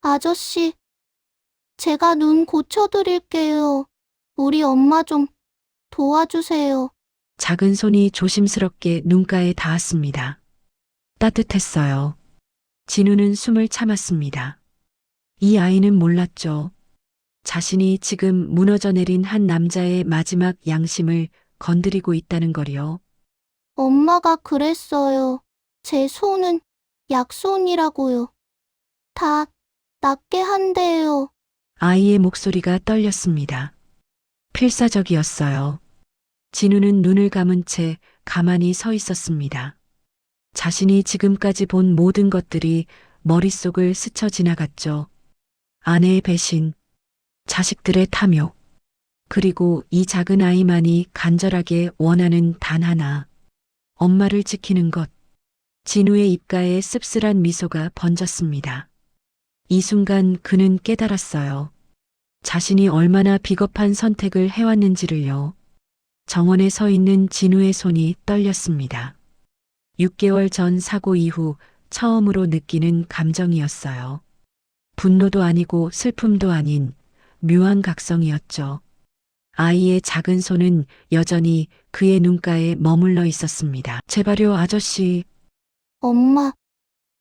아저씨, 제가 눈 고쳐드릴게요. 우리 엄마 좀 도와주세요. 작은 손이 조심스럽게 눈가에 닿았습니다. 따뜻했어요. 진우는 숨을 참았습니다. 이 아이는 몰랐죠. 자신이 지금 무너져 내린 한 남자의 마지막 양심을 건드리고 있다는 거리요. 엄마가 그랬어요. 제 손은 약손이라고요. 다 낫게 한대요. 아이의 목소리가 떨렸습니다. 필사적이었어요. 진우는 눈을 감은 채 가만히 서 있었습니다. 자신이 지금까지 본 모든 것들이 머릿속을 스쳐 지나갔죠. 아내의 배신, 자식들의 탐욕, 그리고 이 작은 아이만이 간절하게 원하는 단 하나, 엄마를 지키는 것. 진우의 입가에 씁쓸한 미소가 번졌습니다. 이 순간 그는 깨달았어요. 자신이 얼마나 비겁한 선택을 해왔는지를요. 정원에 서 있는 진우의 손이 떨렸습니다. 6개월 전 사고 이후 처음으로 느끼는 감정이었어요. 분노도 아니고 슬픔도 아닌 묘한 각성이었죠. 아이의 작은 손은 여전히 그의 눈가에 머물러 있었습니다. 제발요, 아저씨. 엄마,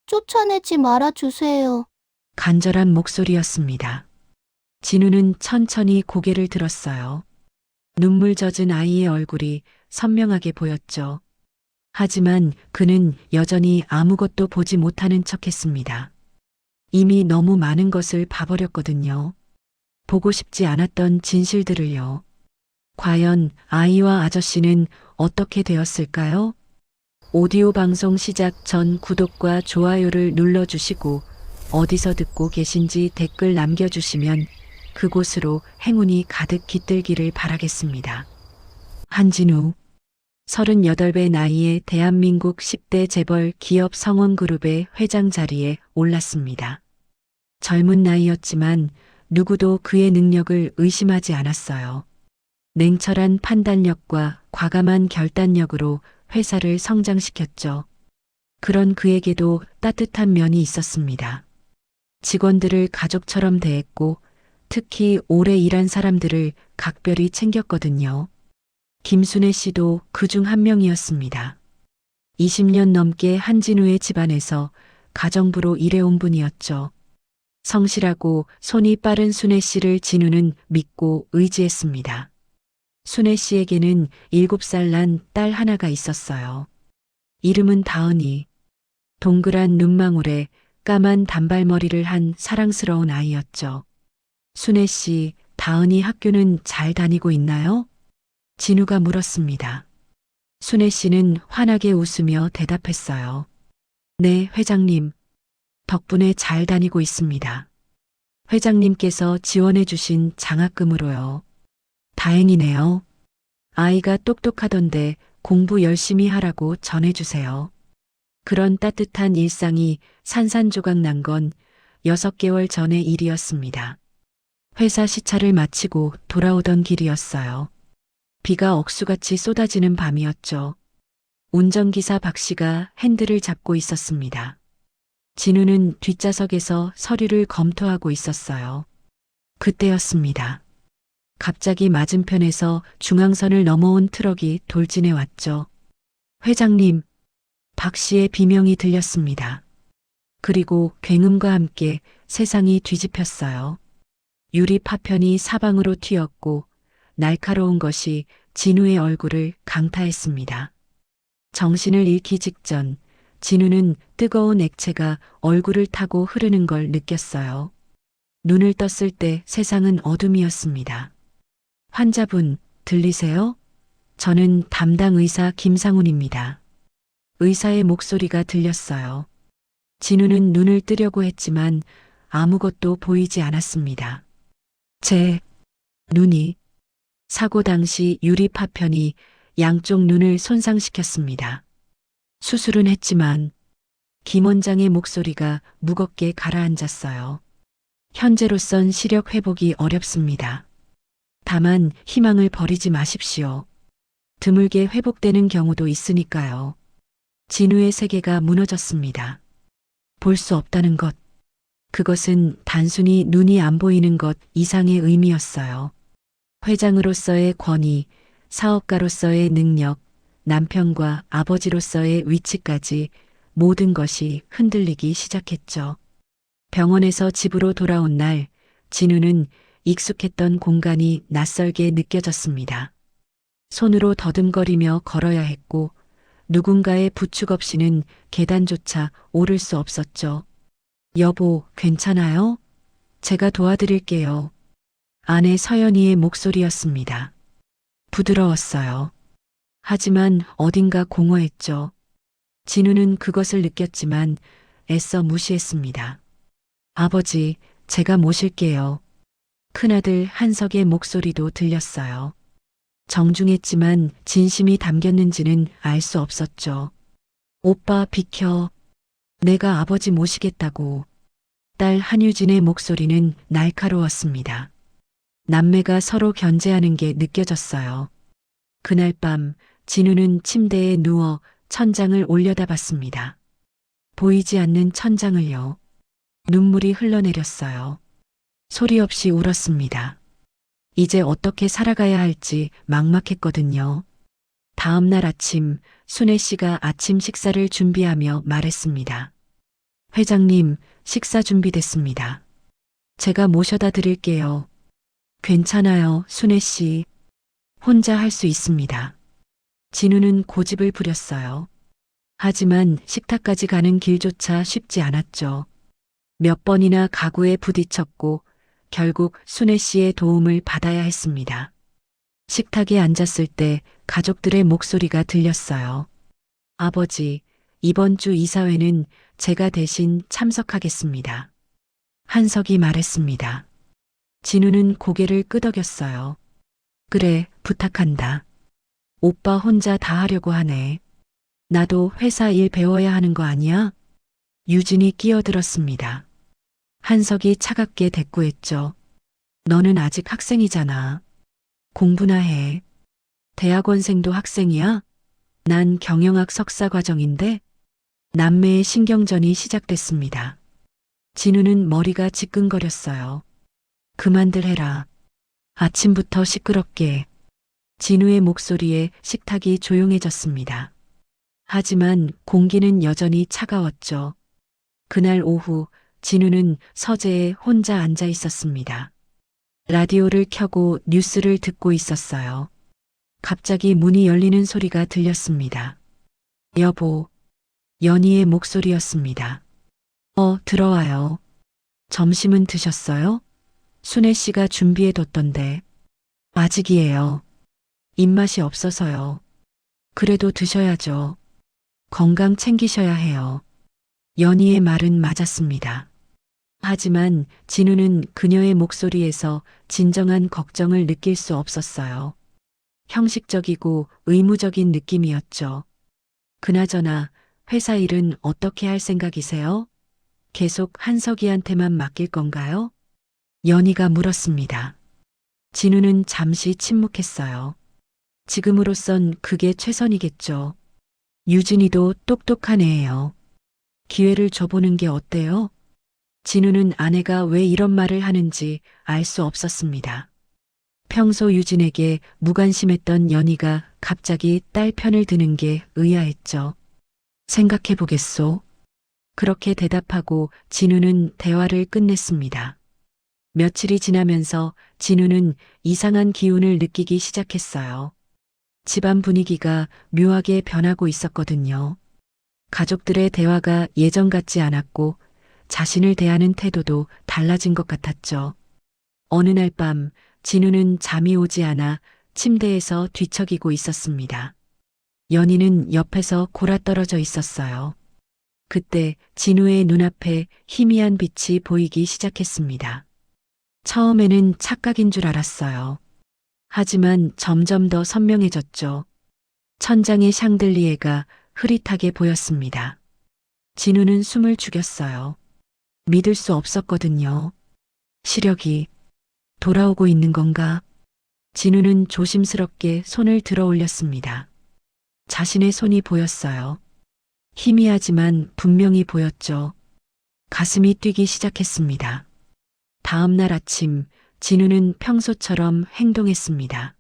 쫓아내지 말아주세요. 간절한 목소리였습니다. 진우는 천천히 고개를 들었어요. 눈물 젖은 아이의 얼굴이 선명하게 보였죠. 하지만 그는 여전히 아무것도 보지 못하는 척했습니다. 이미 너무 많은 것을 봐버렸거든요. 보고 싶지 않았던 진실들을요. 과연 아이와 아저씨는 어떻게 되었을까요? 오디오 방송 시작 전 구독과 좋아요를 눌러주시고 어디서 듣고 계신지 댓글 남겨주시면 그곳으로 행운이 가득 깃들기를 바라겠습니다. 한진우 38배 나이에 대한민국 10대 재벌 기업 성원그룹의 회장 자리에 올랐습니다. 젊은 나이였지만 누구도 그의 능력을 의심하지 않았어요. 냉철한 판단력과 과감한 결단력으로 회사를 성장시켰죠. 그런 그에게도 따뜻한 면이 있었습니다. 직원들을 가족처럼 대했고 특히 오래 일한 사람들을 각별히 챙겼거든요. 김순애 씨도 그 중 한 명이었습니다. 20년 넘게 한진우의 집안에서 가정부로 일해온 분이었죠. 성실하고 손이 빠른 순애 씨를 진우는 믿고 의지했습니다. 순애 씨에게는 7살 난 딸 하나가 있었어요. 이름은 다은이. 동그란 눈망울에 까만 단발머리를 한 사랑스러운 아이였죠. 순애 씨, 다은이 학교는 잘 다니고 있나요? 진우가 물었습니다. 순애 씨는 환하게 웃으며 대답했어요. 네, 회장님. 덕분에 잘 다니고 있습니다. 회장님께서 지원해 주신 장학금으로요. 다행이네요. 아이가 똑똑하던데 공부 열심히 하라고 전해주세요. 그런 따뜻한 일상이 산산조각 난 건 6개월 전의 일이었습니다. 회사 시차를 마치고 돌아오던 길이었어요. 비가 억수같이 쏟아지는 밤이었죠. 운전기사 박 씨가 핸들을 잡고 있었습니다. 진우는 뒷좌석에서 서류를 검토하고 있었어요. 그때였습니다. 갑자기 맞은편에서 중앙선을 넘어온 트럭이 돌진해 왔죠. 회장님, 박 씨의 비명이 들렸습니다. 그리고 굉음과 함께 세상이 뒤집혔어요. 유리 파편이 사방으로 튀었고 날카로운 것이 진우의 얼굴을 강타했습니다. 정신을 잃기 직전 진우는 뜨거운 액체가 얼굴을 타고 흐르는 걸 느꼈어요. 눈을 떴을 때 세상은 어둠이었습니다. 환자분, 들리세요? 저는 담당 의사 김상훈입니다. 의사의 목소리가 들렸어요. 진우는 눈을 뜨려고 했지만 아무것도 보이지 않았습니다. 제 눈이 사고 당시 유리 파편이 양쪽 눈을 손상시켰습니다. 수술은 했지만 김 원장의 목소리가 무겁게 가라앉았어요. 현재로선 시력 회복이 어렵습니다. 다만 희망을 버리지 마십시오. 드물게 회복되는 경우도 있으니까요. 진우의 세계가 무너졌습니다. 볼 수 없다는 것, 그것은 단순히 눈이 안 보이는 것 이상의 의미였어요. 회장으로서의 권위, 사업가로서의 능력, 남편과 아버지로서의 위치까지 모든 것이 흔들리기 시작했죠. 병원에서 집으로 돌아온 날, 진우는 익숙했던 공간이 낯설게 느껴졌습니다. 손으로 더듬거리며 걸어야 했고, 누군가의 부축 없이는 계단조차 오를 수 없었죠. 여보, 괜찮아요? 제가 도와드릴게요. 아내 서연이의 목소리였습니다. 부드러웠어요. 하지만 어딘가 공허했죠. 진우는 그것을 느꼈지만 애써 무시했습니다. 아버지, 제가 모실게요. 큰아들 한석의 목소리도 들렸어요. 정중했지만 진심이 담겼는지는 알 수 없었죠. 오빠 비켜. 내가 아버지 모시겠다고. 딸 한유진의 목소리는 날카로웠습니다. 남매가 서로 견제하는 게 느껴졌어요. 그날 밤 진우는 침대에 누워 천장을 올려다봤습니다. 보이지 않는 천장을요. 눈물이 흘러내렸어요. 소리 없이 울었습니다. 이제 어떻게 살아가야 할지 막막했거든요. 다음 날 아침 순애 씨가 아침 식사를 준비하며 말했습니다. 회장님, 식사 준비됐습니다. 제가 모셔다 드릴게요. 괜찮아요, 순애 씨. 혼자 할 수 있습니다. 진우는 고집을 부렸어요. 하지만 식탁까지 가는 길조차 쉽지 않았죠. 몇 번이나 가구에 부딪혔고 결국 순애 씨의 도움을 받아야 했습니다. 식탁에 앉았을 때 가족들의 목소리가 들렸어요. 아버지, 이번 주 이사회는 제가 대신 참석하겠습니다. 한석이 말했습니다. 진우는 고개를 끄덕였어요. 그래, 부탁한다. 오빠 혼자 다 하려고 하네. 나도 회사 일 배워야 하는 거 아니야? 유진이 끼어들었습니다. 한석이 차갑게 대꾸했죠. 너는 아직 학생이잖아. 공부나 해. 대학원생도 학생이야? 난 경영학 석사 과정인데? 남매의 신경전이 시작됐습니다. 진우는 머리가 지끈거렸어요. 그만들 해라. 아침부터 시끄럽게. 진우의 목소리에 식탁이 조용해졌습니다. 하지만 공기는 여전히 차가웠죠. 그날 오후 진우는 서재에 혼자 앉아 있었습니다. 라디오를 켜고 뉴스를 듣고 있었어요. 갑자기 문이 열리는 소리가 들렸습니다. 여보, 연희의 목소리였습니다. 들어와요. 점심은 드셨어요? 순애 씨가 준비해뒀던데. 아직이에요. 입맛이 없어서요. 그래도 드셔야죠. 건강 챙기셔야 해요. 연희의 말은 맞았습니다. 하지만 진우는 그녀의 목소리에서 진정한 걱정을 느낄 수 없었어요. 형식적이고 의무적인 느낌이었죠. 그나저나 회사 일은 어떻게 할 생각이세요? 계속 한석이한테만 맡길 건가요? 연희가 물었습니다. 진우는 잠시 침묵했어요. 지금으로선 그게 최선이겠죠. 유진이도 똑똑한 애예요. 기회를 줘보는 게 어때요? 진우는 아내가 왜 이런 말을 하는지 알 수 없었습니다. 평소 유진에게 무관심했던 연희가 갑자기 딸 편을 드는 게 의아했죠. 생각해보겠소. 그렇게 대답하고 진우는 대화를 끝냈습니다. 며칠이 지나면서 진우는 이상한 기운을 느끼기 시작했어요. 집안 분위기가 묘하게 변하고 있었거든요. 가족들의 대화가 예전 같지 않았고 자신을 대하는 태도도 달라진 것 같았죠. 어느 날 밤 진우는 잠이 오지 않아 침대에서 뒤척이고 있었습니다. 연희는 옆에서 골아떨어져 있었어요. 그때 진우의 눈앞에 희미한 빛이 보이기 시작했습니다. 처음에는 착각인 줄 알았어요. 하지만 점점 더 선명해졌죠. 천장의 샹들리에가 흐릿하게 보였습니다. 진우는 숨을 죽였어요. 믿을 수 없었거든요. 시력이 돌아오고 있는 건가? 진우는 조심스럽게 손을 들어 올렸습니다. 자신의 손이 보였어요. 희미하지만 분명히 보였죠. 가슴이 뛰기 시작했습니다. 다음 날 아침, 진우는 평소처럼 행동했습니다.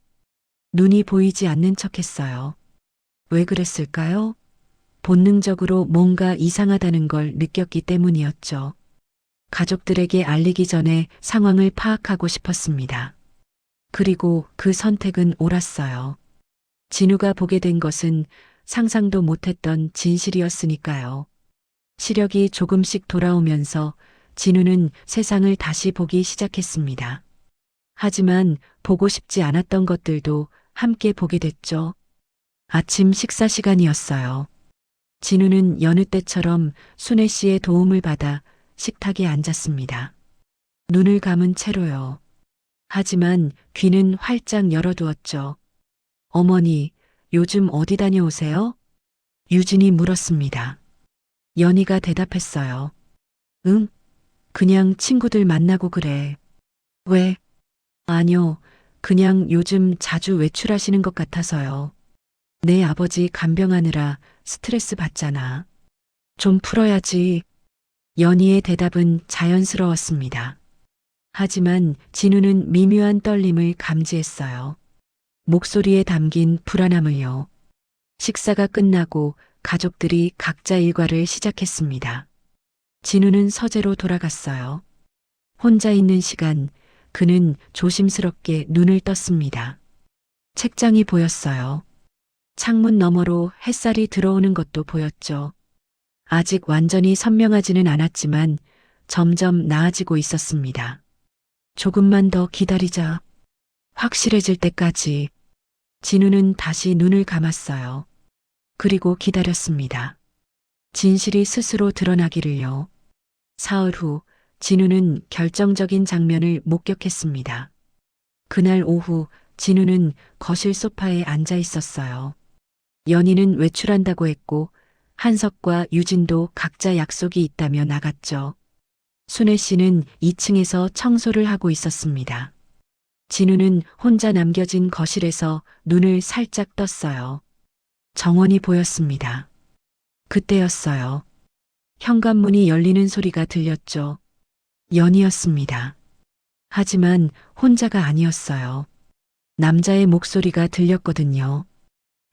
눈이 보이지 않는 척 했어요. 왜 그랬을까요? 본능적으로 뭔가 이상하다는 걸 느꼈기 때문이었죠. 가족들에게 알리기 전에 상황을 파악하고 싶었습니다. 그리고 그 선택은 옳았어요. 진우가 보게 된 것은 상상도 못했던 진실이었으니까요. 시력이 조금씩 돌아오면서 진우는 세상을 다시 보기 시작했습니다. 하지만 보고 싶지 않았던 것들도 함께 보게 됐죠. 아침 식사 시간이었어요. 진우는 여느 때처럼 순애 씨의 도움을 받아 식탁에 앉았습니다. 눈을 감은 채로요. 하지만 귀는 활짝 열어두었죠. 어머니, 요즘 어디 다녀오세요? 유진이 물었습니다. 연희가 대답했어요. 응, 그냥 친구들 만나고 그래. 왜? 아니요, 그냥 요즘 자주 외출하시는 것 같아서요. 내 아버지 간병하느라 스트레스 받잖아. 좀 풀어야지. 연희의 대답은 자연스러웠습니다. 하지만 진우는 미묘한 떨림을 감지했어요. 목소리에 담긴 불안함을요. 식사가 끝나고 가족들이 각자 일과를 시작했습니다. 진우는 서재로 돌아갔어요. 혼자 있는 시간, 그는 조심스럽게 눈을 떴습니다. 책장이 보였어요. 창문 너머로 햇살이 들어오는 것도 보였죠. 아직 완전히 선명하지는 않았지만 점점 나아지고 있었습니다. 조금만 더 기다리자. 확실해질 때까지. 진우는 다시 눈을 감았어요. 그리고 기다렸습니다. 진실이 스스로 드러나기를요. 사흘 후 진우는 결정적인 장면을 목격했습니다. 그날 오후 진우는 거실 소파에 앉아 있었어요. 연희는 외출한다고 했고 한석과 유진도 각자 약속이 있다며 나갔죠. 순애 씨는 2층에서 청소를 하고 있었습니다. 진우는 혼자 남겨진 거실에서 눈을 살짝 떴어요. 정원이 보였습니다. 그때였어요. 현관문이 열리는 소리가 들렸죠. 연희였습니다. 하지만 혼자가 아니었어요. 남자의 목소리가 들렸거든요.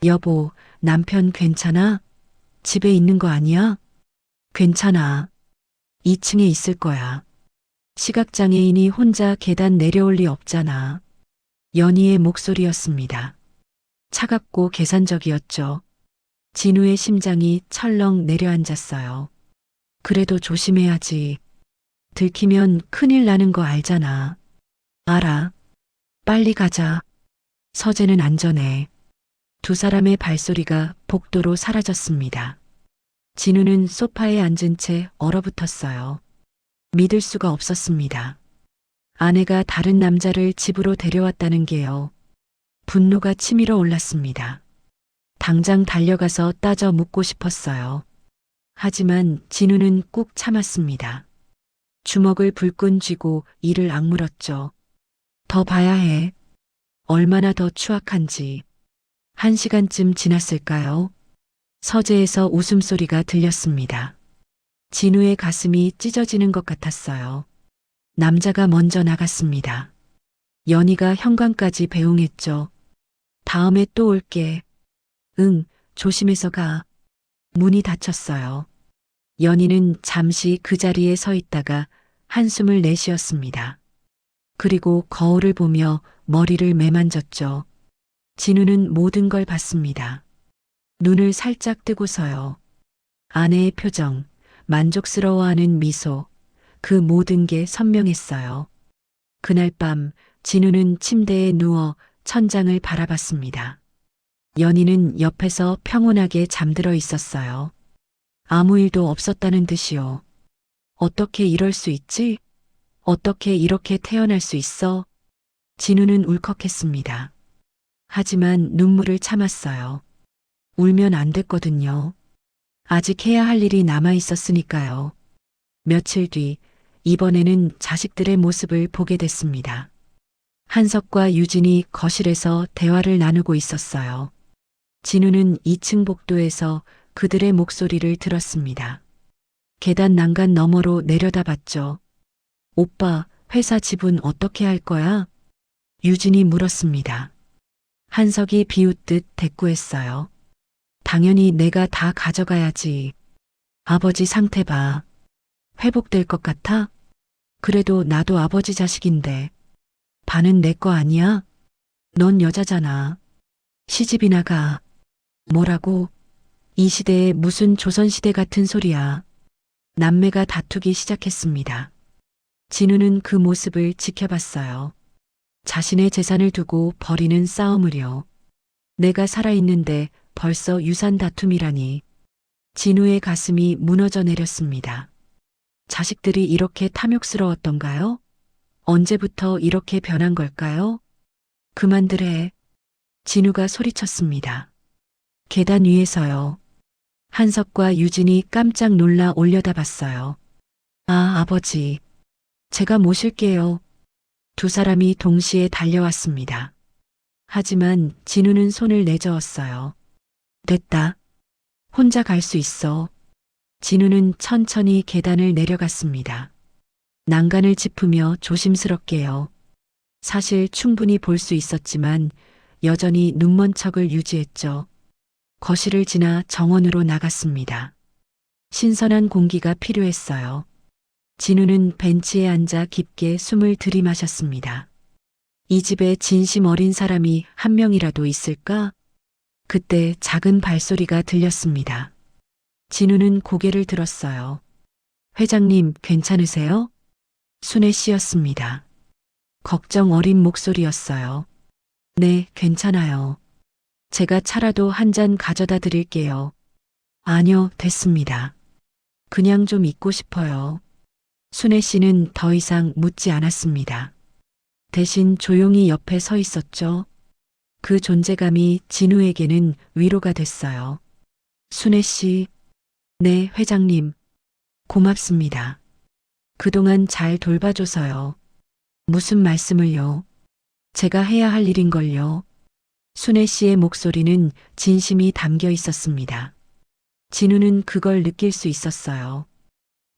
여보, 남편 괜찮아? 집에 있는 거 아니야? 괜찮아. 2층에 있을 거야. 시각장애인이 혼자 계단 내려올 리 없잖아. 연희의 목소리였습니다. 차갑고 계산적이었죠. 진우의 심장이 철렁 내려앉았어요. 그래도 조심해야지. 들키면 큰일 나는 거 알잖아. 알아. 빨리 가자. 서재는 안전해. 두 사람의 발소리가 복도로 사라졌습니다. 진우는 소파에 앉은 채 얼어붙었어요. 믿을 수가 없었습니다. 아내가 다른 남자를 집으로 데려왔다는 게요. 분노가 치밀어 올랐습니다. 당장 달려가서 따져 묻고 싶었어요. 하지만 진우는 꾹 참았습니다. 주먹을 불끈 쥐고 이를 악물었죠. 더 봐야 해. 얼마나 더 추악한지. 1시간쯤 지났을까요? 서재에서 웃음소리가 들렸습니다. 진우의 가슴이 찢어지는 것 같았어요. 남자가 먼저 나갔습니다. 연희가 현관까지 배웅했죠. 다음에 또 올게. 응, 조심해서 가. 문이 닫혔어요. 연희는 잠시 그 자리에 서 있다가 한숨을 내쉬었습니다. 그리고 거울을 보며 머리를 매만졌죠. 진우는 모든 걸 봤습니다. 눈을 살짝 뜨고서요. 아내의 표정, 만족스러워하는 미소, 그 모든 게 선명했어요. 그날 밤 진우는 침대에 누워 천장을 바라봤습니다. 연희는 옆에서 평온하게 잠들어 있었어요. 아무 일도 없었다는 듯이요. 어떻게 이럴 수 있지? 어떻게 이렇게 태어날 수 있어? 진우는 울컥했습니다. 하지만 눈물을 참았어요. 울면 안 됐거든요. 아직 해야 할 일이 남아 있었으니까요. 며칠 뒤, 이번에는 자식들의 모습을 보게 됐습니다. 한석과 유진이 거실에서 대화를 나누고 있었어요. 진우는 2층 복도에서 그들의 목소리를 들었습니다. 계단 난간 너머로 내려다봤죠. 오빠, 회사 지분 어떻게 할 거야? 유진이 물었습니다. 한석이 비웃듯 대꾸했어요. 당연히 내가 다 가져가야지. 아버지 상태 봐. 회복될 것 같아? 그래도 나도 아버지 자식인데. 반은 내 거 아니야? 넌 여자잖아. 시집이나 가. 뭐라고? 이 시대에 무슨 조선시대 같은 소리야. 남매가 다투기 시작했습니다. 진우는 그 모습을 지켜봤어요. 자신의 재산을 두고 벌이는 싸움을요. 내가 살아있는데 벌써 유산 다툼이라니. 진우의 가슴이 무너져 내렸습니다. 자식들이 이렇게 탐욕스러웠던가요? 언제부터 이렇게 변한 걸까요? 그만들 해. 진우가 소리쳤습니다. 계단 위에서요. 한석과 유진이 깜짝 놀라 올려다봤어요. 아, 아버지. 제가 모실게요. 두 사람이 동시에 달려왔습니다. 하지만 진우는 손을 내저었어요. 됐다. 혼자 갈 수 있어. 진우는 천천히 계단을 내려갔습니다. 난간을 짚으며 조심스럽게요. 사실 충분히 볼 수 있었지만 여전히 눈먼 척을 유지했죠. 거실을 지나 정원으로 나갔습니다. 신선한 공기가 필요했어요. 진우는 벤치에 앉아 깊게 숨을 들이마셨습니다. 이 집에 진심 어린 사람이 한 명이라도 있을까? 그때 작은 발소리가 들렸습니다. 진우는 고개를 들었어요. 회장님, 괜찮으세요? 순애 씨였습니다. 걱정 어린 목소리였어요. 네, 괜찮아요. 제가 차라도 한 잔 가져다 드릴게요. 아니요, 됐습니다. 그냥 좀 있고 싶어요. 순애 씨는 더 이상 묻지 않았습니다. 대신 조용히 옆에 서 있었죠. 그 존재감이 진우에게는 위로가 됐어요. 순애 씨, 네, 회장님. 고맙습니다. 그동안 잘 돌봐줘서요. 무슨 말씀을요? 제가 해야 할 일인걸요. 순애 씨의 목소리는 진심이 담겨 있었습니다. 진우는 그걸 느낄 수 있었어요.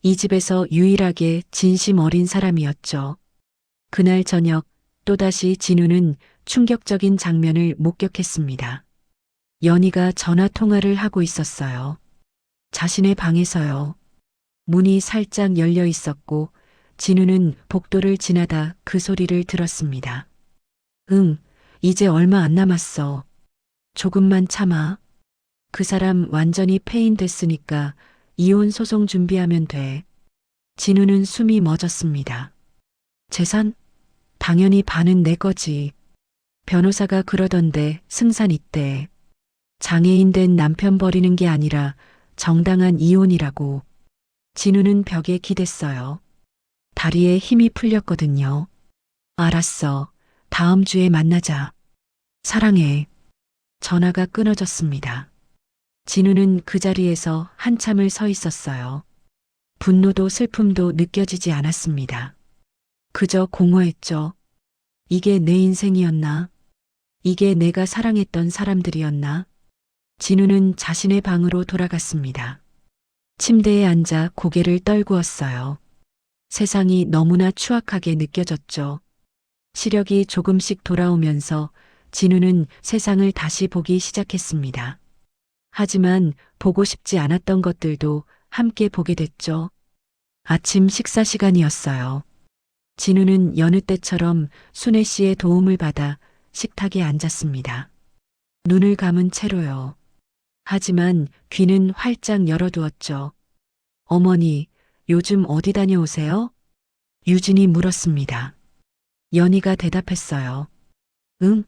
이 집에서 유일하게 진심 어린 사람이었죠. 그날 저녁 또다시 진우는 충격적인 장면을 목격했습니다. 연희가 전화 통화를 하고 있었어요. 자신의 방에서요. 문이 살짝 열려 있었고 진우는 복도를 지나다 그 소리를 들었습니다. 응, 이제 얼마 안 남았어. 조금만 참아. 그 사람 완전히 폐인됐으니까 이혼 소송 준비하면 돼. 진우는 숨이 멎었습니다. 재산? 당연히 반은 내 거지. 변호사가 그러던데 승산 있대. 장애인 된 남편 버리는 게 아니라 정당한 이혼이라고. 진우는 벽에 기댔어요. 다리에 힘이 풀렸거든요. 알았어. 다음 주에 만나자. 사랑해. 전화가 끊어졌습니다. 진우는 그 자리에서 한참을 서 있었어요. 분노도 슬픔도 느껴지지 않았습니다. 그저 공허했죠. 이게 내 인생이었나? 이게 내가 사랑했던 사람들이었나? 진우는 자신의 방으로 돌아갔습니다. 침대에 앉아 고개를 떨구었어요. 세상이 너무나 추악하게 느껴졌죠. 시력이 조금씩 돌아오면서 진우는 세상을 다시 보기 시작했습니다. 하지만 보고 싶지 않았던 것들도 함께 보게 됐죠. 아침 식사 시간이었어요. 진우는 여느 때처럼 순애 씨의 도움을 받아 식탁에 앉았습니다. 눈을 감은 채로요. 하지만 귀는 활짝 열어두었죠. 어머니, 요즘 어디 다녀오세요? 유진이 물었습니다. 연희가 대답했어요. 응?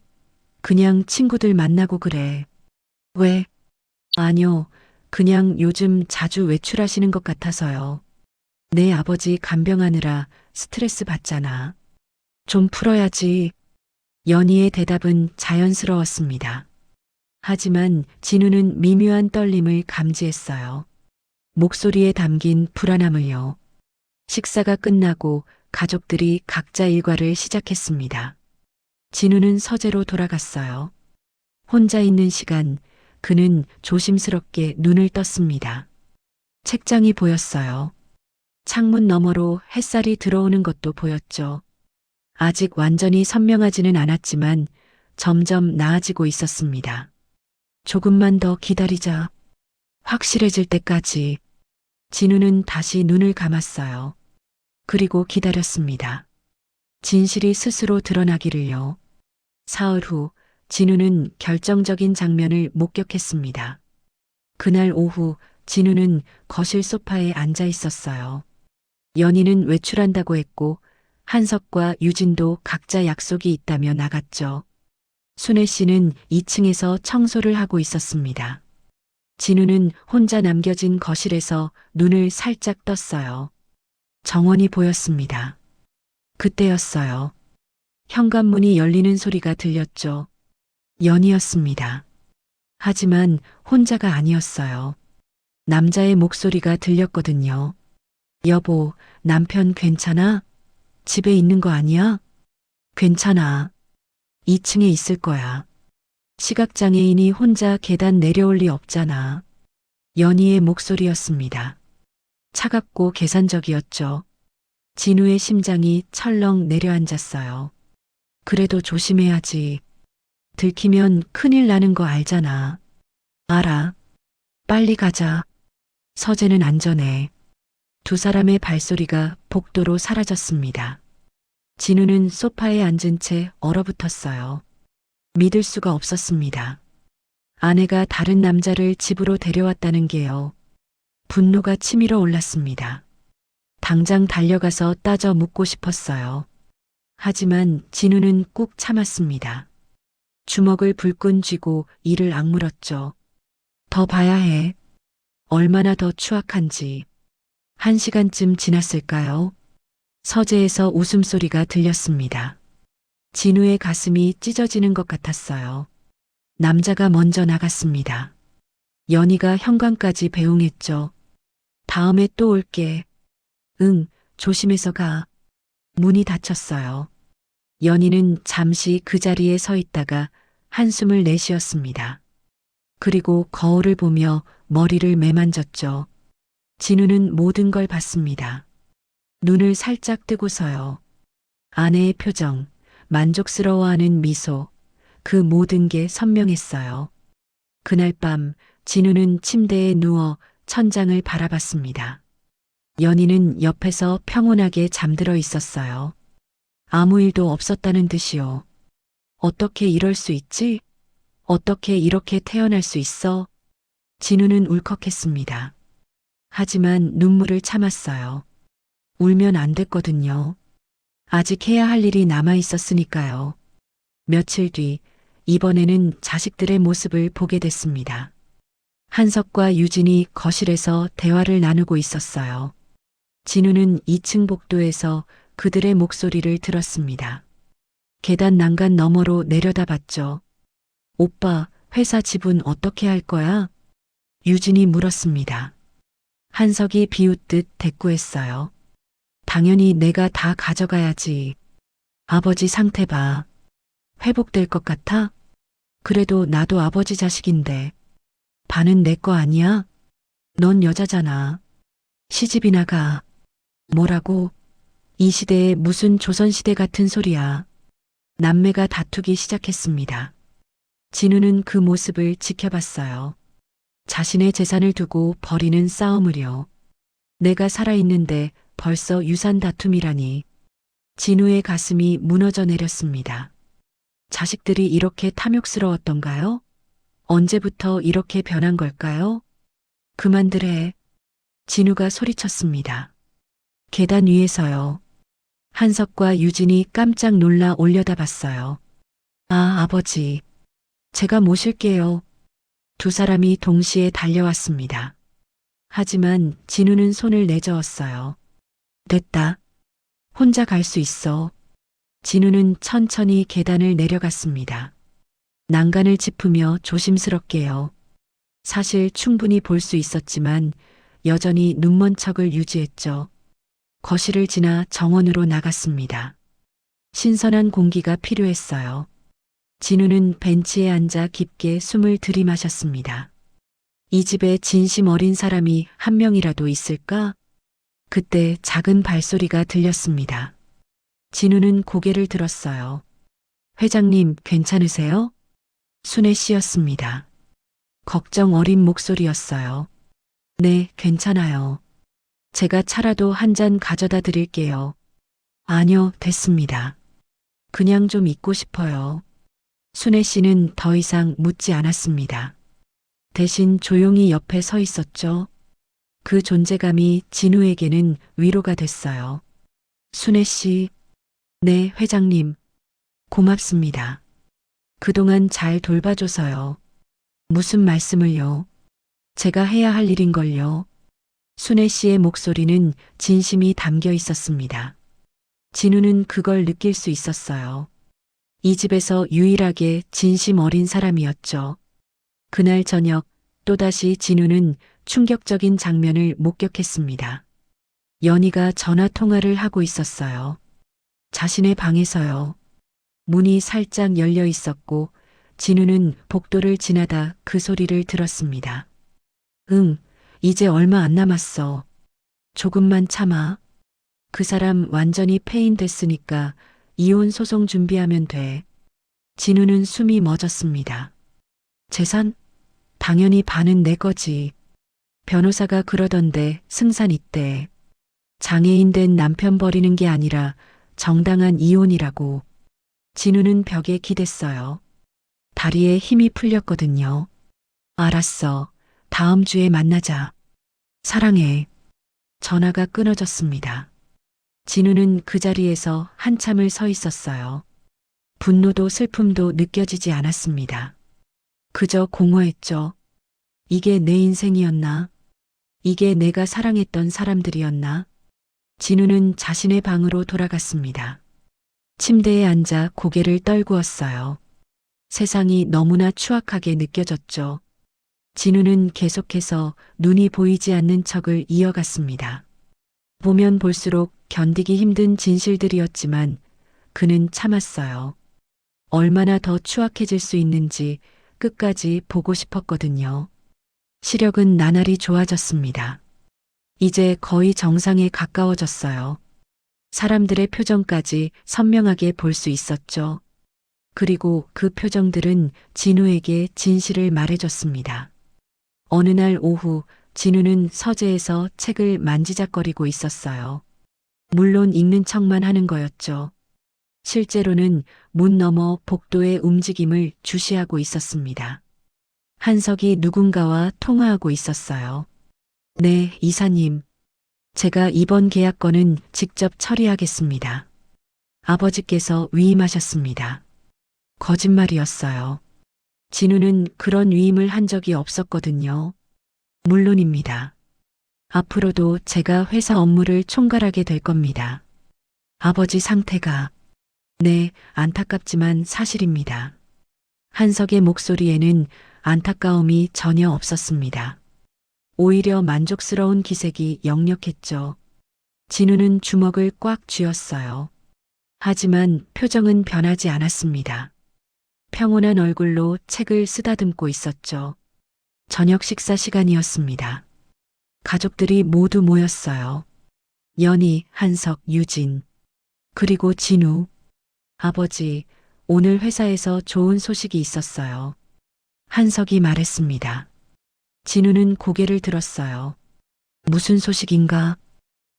그냥 친구들 만나고 그래. 왜? 아니요, 그냥 요즘 자주 외출하시는 것 같아서요. 내 아버지 간병하느라 스트레스 받잖아. 좀 풀어야지. 연희의 대답은 자연스러웠습니다. 하지만 진우는 미묘한 떨림을 감지했어요. 목소리에 담긴 불안함을요. 식사가 끝나고 가족들이 각자 일과를 시작했습니다. 진우는 서재로 돌아갔어요. 혼자 있는 시간, 그는 조심스럽게 눈을 떴습니다. 책장이 보였어요. 창문 너머로 햇살이 들어오는 것도 보였죠. 아직 완전히 선명하지는 않았지만 점점 나아지고 있었습니다. 조금만 더 기다리자. 확실해질 때까지. 진우는 다시 눈을 감았어요. 그리고 기다렸습니다. 진실이 스스로 드러나기를요. 사흘 후 진우는 결정적인 장면을 목격했습니다. 그날 오후 진우는 거실 소파에 앉아 있었어요. 연희는 외출한다고 했고 한석과 유진도 각자 약속이 있다며 나갔죠. 순애 씨는 2층에서 청소를 하고 있었습니다. 진우는 혼자 남겨진 거실에서 눈을 살짝 떴어요. 정원이 보였습니다. 그때였어요. 현관문이 열리는 소리가 들렸죠. 연희였습니다. 하지만 혼자가 아니었어요. 남자의 목소리가 들렸거든요. 여보, 남편 괜찮아? 집에 있는 거 아니야? 괜찮아. 2층에 있을 거야. 시각장애인이 혼자 계단 내려올 리 없잖아. 연희의 목소리였습니다. 차갑고 계산적이었죠. 진우의 심장이 철렁 내려앉았어요. 그래도 조심해야지. 들키면 큰일 나는 거 알잖아. 알아. 빨리 가자. 서재는 안전해. 두 사람의 발소리가 복도로 사라졌습니다. 진우는 소파에 앉은 채 얼어붙었어요. 믿을 수가 없었습니다. 아내가 다른 남자를 집으로 데려왔다는 게요. 분노가 치밀어 올랐습니다. 당장 달려가서 따져 묻고 싶었어요. 하지만 진우는 꾹 참았습니다. 주먹을 불끈 쥐고 이를 악물었죠. 더 봐야 해. 얼마나 더 추악한지. 1시간쯤 지났을까요? 서재에서 웃음소리가 들렸습니다. 진우의 가슴이 찢어지는 것 같았어요. 남자가 먼저 나갔습니다. 연희가 현관까지 배웅했죠. 다음에 또 올게. 응, 조심해서 가. 문이 닫혔어요. 연희는 잠시 그 자리에 서 있다가 한숨을 내쉬었습니다. 그리고 거울을 보며 머리를 매만졌죠. 진우는 모든 걸 봤습니다. 눈을 살짝 뜨고서요. 아내의 표정, 만족스러워하는 미소, 그 모든 게 선명했어요. 그날 밤 진우는 침대에 누워 천장을 바라봤습니다. 연희는 옆에서 평온하게 잠들어 있었어요. 아무 일도 없었다는 듯이요. 어떻게 이럴 수 있지? 어떻게 이렇게 태어날 수 있어? 진우는 울컥했습니다. 하지만 눈물을 참았어요. 울면 안 됐거든요. 아직 해야 할 일이 남아 있었으니까요. 며칠 뒤, 이번에는 자식들의 모습을 보게 됐습니다. 한석과 유진이 거실에서 대화를 나누고 있었어요. 진우는 2층 복도에서 그들의 목소리를 들었습니다. 계단 난간 너머로 내려다봤죠. 오빠, 회사 지분 어떻게 할 거야? 유진이 물었습니다. 한석이 비웃듯 대꾸했어요. 당연히 내가 다 가져가야지. 아버지 상태 봐. 회복될 것 같아? 그래도 나도 아버지 자식인데. 반은 내 거 아니야? 넌 여자잖아. 시집이나 가. 뭐라고? 이 시대에 무슨 조선시대 같은 소리야. 남매가 다투기 시작했습니다. 진우는 그 모습을 지켜봤어요. 자신의 재산을 두고 벌이는 싸움을요. 내가 살아있는데 벌써 유산 다툼이라니. 진우의 가슴이 무너져 내렸습니다. 자식들이 이렇게 탐욕스러웠던가요? 언제부터 이렇게 변한 걸까요? 그만들 해. 진우가 소리쳤습니다. 계단 위에서요. 한석과 유진이 깜짝 놀라 올려다봤어요. 아, 아버지. 제가 모실게요. 두 사람이 동시에 달려왔습니다. 하지만 진우는 손을 내저었어요. 됐다. 혼자 갈 수 있어. 진우는 천천히 계단을 내려갔습니다. 난간을 짚으며 조심스럽게요. 사실 충분히 볼 수 있었지만 여전히 눈먼 척을 유지했죠. 거실을 지나 정원으로 나갔습니다. 신선한 공기가 필요했어요. 진우는 벤치에 앉아 깊게 숨을 들이마셨습니다. 이 집에 진심 어린 사람이 한 명이라도 있을까? 그때 작은 발소리가 들렸습니다. 진우는 고개를 들었어요. 회장님, 괜찮으세요? 순애 씨였습니다. 걱정 어린 목소리였어요. 네, 괜찮아요. 제가 차라도 한 잔 가져다 드릴게요. 아니요, 됐습니다. 그냥 좀 있고 싶어요. 순애 씨는 더 이상 묻지 않았습니다. 대신 조용히 옆에 서 있었죠. 그 존재감이 진우에게는 위로가 됐어요. 순애 씨, 네, 회장님. 고맙습니다. 그동안 잘 돌봐줘서요. 무슨 말씀을요? 제가 해야 할 일인걸요. 순애 씨의 목소리는 진심이 담겨 있었습니다. 진우는 그걸 느낄 수 있었어요. 이 집에서 유일하게 진심 어린 사람이었죠. 그날 저녁 또다시 진우는 충격적인 장면을 목격했습니다. 연희가 전화 통화를 하고 있었어요. 자신의 방에서요. 문이 살짝 열려 있었고 진우는 복도를 지나다 그 소리를 들었습니다. 응, 이제 얼마 안 남았어. 조금만 참아. 그 사람 완전히 폐인됐으니까 이혼 소송 준비하면 돼. 진우는 숨이 멎었습니다. 재산? 당연히 반은 내 거지. 변호사가 그러던데 승산 있대. 장애인 된 남편 버리는 게 아니라 정당한 이혼이라고. 진우는 벽에 기댔어요. 다리에 힘이 풀렸거든요. 알았어. 다음 주에 만나자. 사랑해. 전화가 끊어졌습니다. 진우는 그 자리에서 한참을 서 있었어요. 분노도 슬픔도 느껴지지 않았습니다. 그저 공허했죠. 이게 내 인생이었나? 이게 내가 사랑했던 사람들이었나? 진우는 자신의 방으로 돌아갔습니다. 침대에 앉아 고개를 떨구었어요. 세상이 너무나 추악하게 느껴졌죠. 진우는 계속해서 눈이 보이지 않는 척을 이어갔습니다. 보면 볼수록 견디기 힘든 진실들이었지만 그는 참았어요. 얼마나 더 추악해질 수 있는지 끝까지 보고 싶었거든요. 시력은 나날이 좋아졌습니다. 이제 거의 정상에 가까워졌어요. 사람들의 표정까지 선명하게 볼 수 있었죠. 그리고 그 표정들은 진우에게 진실을 말해줬습니다. 어느 날 오후 진우는 서재에서 책을 만지작거리고 있었어요. 물론 읽는 척만 하는 거였죠. 실제로는 문 너머 복도의 움직임을 주시하고 있었습니다. 한석이 누군가와 통화하고 있었어요. 네, 이사님. 제가 이번 계약건은 직접 처리하겠습니다. 아버지께서 위임하셨습니다. 거짓말이었어요. 진우는 그런 위임을 한 적이 없었거든요. 물론입니다. 앞으로도 제가 회사 업무를 총괄하게 될 겁니다. 아버지 상태가 네, 안타깝지만 사실입니다. 한석의 목소리에는 안타까움이 전혀 없었습니다. 오히려 만족스러운 기색이 역력했죠. 진우는 주먹을 꽉 쥐었어요. 하지만 표정은 변하지 않았습니다. 평온한 얼굴로 책을 쓰다듬고 있었죠. 저녁 식사 시간이었습니다. 가족들이 모두 모였어요. 연희, 한석, 유진, 그리고 진우. 아버지, 오늘 회사에서 좋은 소식이 있었어요. 한석이 말했습니다. 진우는 고개를 들었어요. 무슨 소식인가?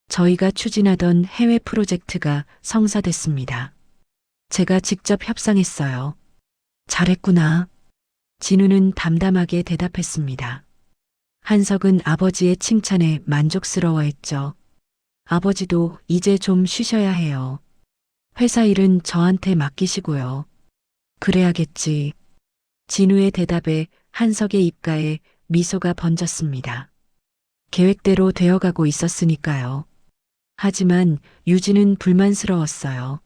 저희가 추진하던 해외 프로젝트가 성사됐습니다. 제가 직접 협상했어요. 잘했구나. 진우는 담담하게 대답했습니다. 한석은 아버지의 칭찬에 만족스러워했죠. 아버지도 이제 좀 쉬셔야 해요. 회사 일은 저한테 맡기시고요. 그래야겠지. 진우의 대답에 한석의 입가에 미소가 번졌습니다. 계획대로 되어가고 있었으니까요. 하지만 유진은 불만스러웠어요.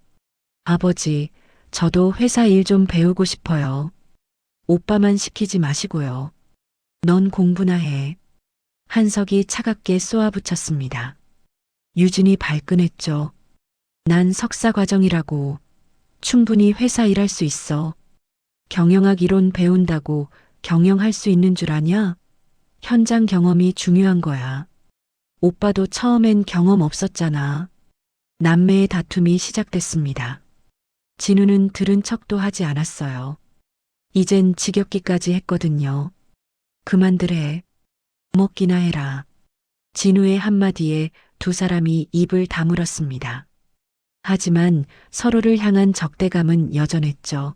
아버지, 저도 회사 일 좀 배우고 싶어요. 오빠만 시키지 마시고요. 넌 공부나 해. 한석이 차갑게 쏘아붙였습니다. 유진이 발끈했죠. 난 석사 과정이라고. 충분히 회사 일할 수 있어. 경영학 이론 배운다고 경영할 수 있는 줄 아냐? 현장 경험이 중요한 거야. 오빠도 처음엔 경험 없었잖아. 남매의 다툼이 시작됐습니다. 진우는 들은 척도 하지 않았어요. 이젠 지겹기까지 했거든요. 그만들 해. 먹기나 해라. 진우의 한마디에 두 사람이 입을 다물었습니다. 하지만 서로를 향한 적대감은 여전했죠.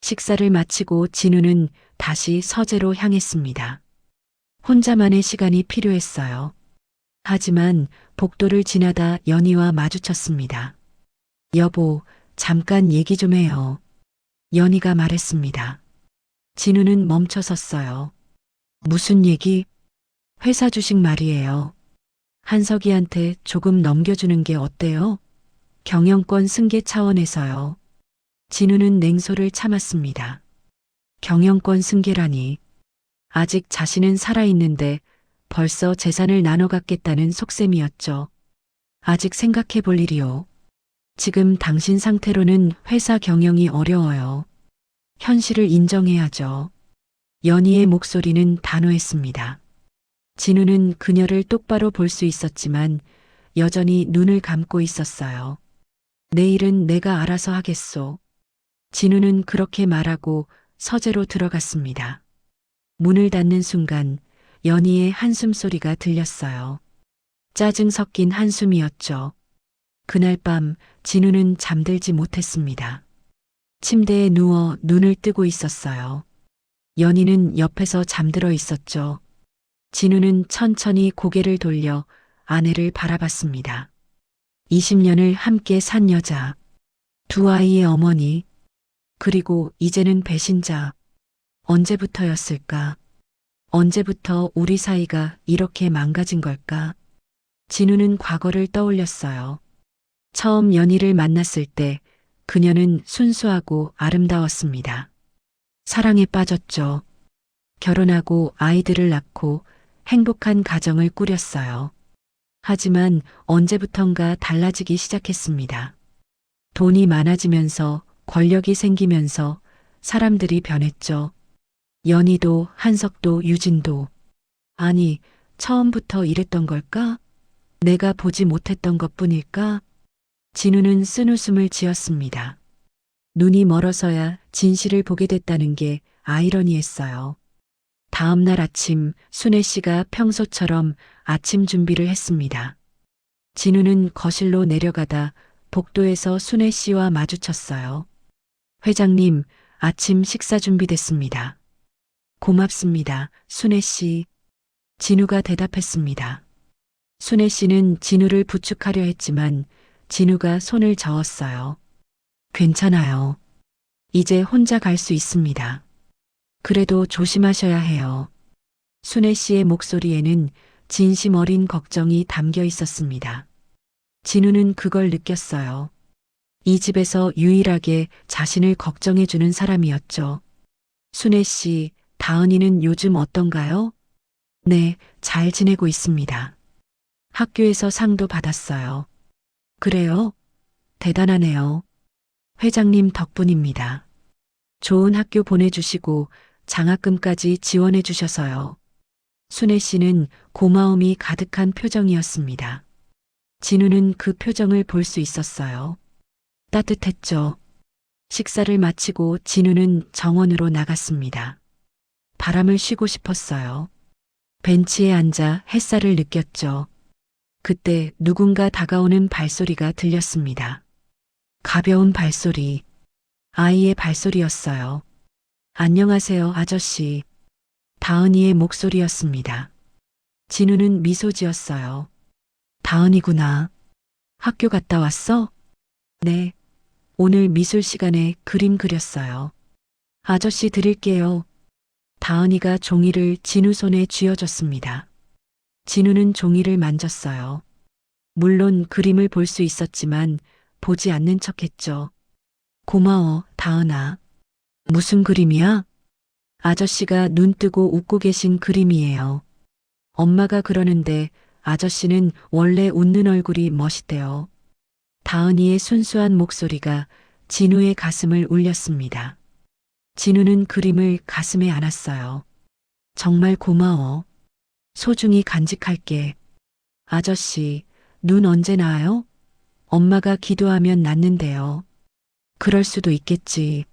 식사를 마치고 진우는 다시 서재로 향했습니다. 혼자만의 시간이 필요했어요. 하지만 복도를 지나다 연희와 마주쳤습니다. 여보, 잠깐 얘기 좀 해요. 연희가 말했습니다. 진우는 멈춰섰어요. 무슨 얘기? 회사 주식 말이에요. 한석이한테 조금 넘겨주는 게 어때요? 경영권 승계 차원에서요. 진우는 냉소를 참았습니다. 경영권 승계라니. 아직 자신은 살아있는데 벌써 재산을 나눠 갖겠다는 속셈이었죠. 아직 생각해 볼 일이요. 지금 당신 상태로는 회사 경영이 어려워요. 현실을 인정해야죠. 연희의 목소리는 단호했습니다. 진우는 그녀를 똑바로 볼 수 있었지만 여전히 눈을 감고 있었어요. 내일은 내가 알아서 하겠소. 진우는 그렇게 말하고 서재로 들어갔습니다. 문을 닫는 순간 연희의 한숨 소리가 들렸어요. 짜증 섞인 한숨이었죠. 그날 밤 진우는 잠들지 못했습니다. 침대에 누워 눈을 뜨고 있었어요. 연희는 옆에서 잠들어 있었죠. 진우는 천천히 고개를 돌려 아내를 바라봤습니다. 20년을 함께 산 여자, 두 아이의 어머니, 그리고 이제는 배신자. 언제부터였을까? 언제부터 우리 사이가 이렇게 망가진 걸까? 진우는 과거를 떠올렸어요. 처음 연희를 만났을 때 그녀는 순수하고 아름다웠습니다. 사랑에 빠졌죠. 결혼하고 아이들을 낳고 행복한 가정을 꾸렸어요. 하지만 언제부턴가 달라지기 시작했습니다. 돈이 많아지면서 권력이 생기면서 사람들이 변했죠. 연희도 한석도 유진도. 아니, 처음부터 이랬던 걸까? 내가 보지 못했던 것뿐일까? 진우는 쓴웃음을 지었습니다. 눈이 멀어서야 진실을 보게 됐다는 게 아이러니했어요. 다음 날 아침 순애 씨가 평소처럼 아침 준비를 했습니다. 진우는 거실로 내려가다 복도에서 순애 씨와 마주쳤어요. 회장님, 아침 식사 준비됐습니다. 고맙습니다, 순애 씨. 진우가 대답했습니다. 순애 씨는 진우를 부축하려 했지만 진우가 손을 저었어요. 괜찮아요. 이제 혼자 갈 수 있습니다. 그래도 조심하셔야 해요. 순애 씨의 목소리에는 진심 어린 걱정이 담겨 있었습니다. 진우는 그걸 느꼈어요. 이 집에서 유일하게 자신을 걱정해주는 사람이었죠. 순애 씨, 다은이는 요즘 어떤가요? 네, 잘 지내고 있습니다. 학교에서 상도 받았어요. 그래요? 대단하네요. 회장님 덕분입니다. 좋은 학교 보내주시고 장학금까지 지원해 주셔서요. 순애 씨는 고마움이 가득한 표정이었습니다. 진우는 그 표정을 볼 수 있었어요. 따뜻했죠. 식사를 마치고 진우는 정원으로 나갔습니다. 바람을 쉬고 싶었어요. 벤치에 앉아 햇살을 느꼈죠. 그때 누군가 다가오는 발소리가 들렸습니다. 가벼운 발소리. 아이의 발소리였어요. 안녕하세요, 아저씨. 다은이의 목소리였습니다. 진우는 미소 지었어요. 다은이구나. 학교 갔다 왔어? 네. 오늘 미술 시간에 그림 그렸어요. 아저씨 드릴게요. 다은이가 종이를 진우 손에 쥐어줬습니다. 진우는 종이를 만졌어요. 물론 그림을 볼 수 있었지만 보지 않는 척했죠. 고마워, 다은아. 무슨 그림이야? 아저씨가 눈 뜨고 웃고 계신 그림이에요. 엄마가 그러는데 아저씨는 원래 웃는 얼굴이 멋있대요. 다은이의 순수한 목소리가 진우의 가슴을 울렸습니다. 진우는 그림을 가슴에 안았어요. 정말 고마워. 소중히 간직할게. 아저씨, 눈 언제 나아요? 엄마가 기도하면 낫는데요. 그럴 수도 있겠지.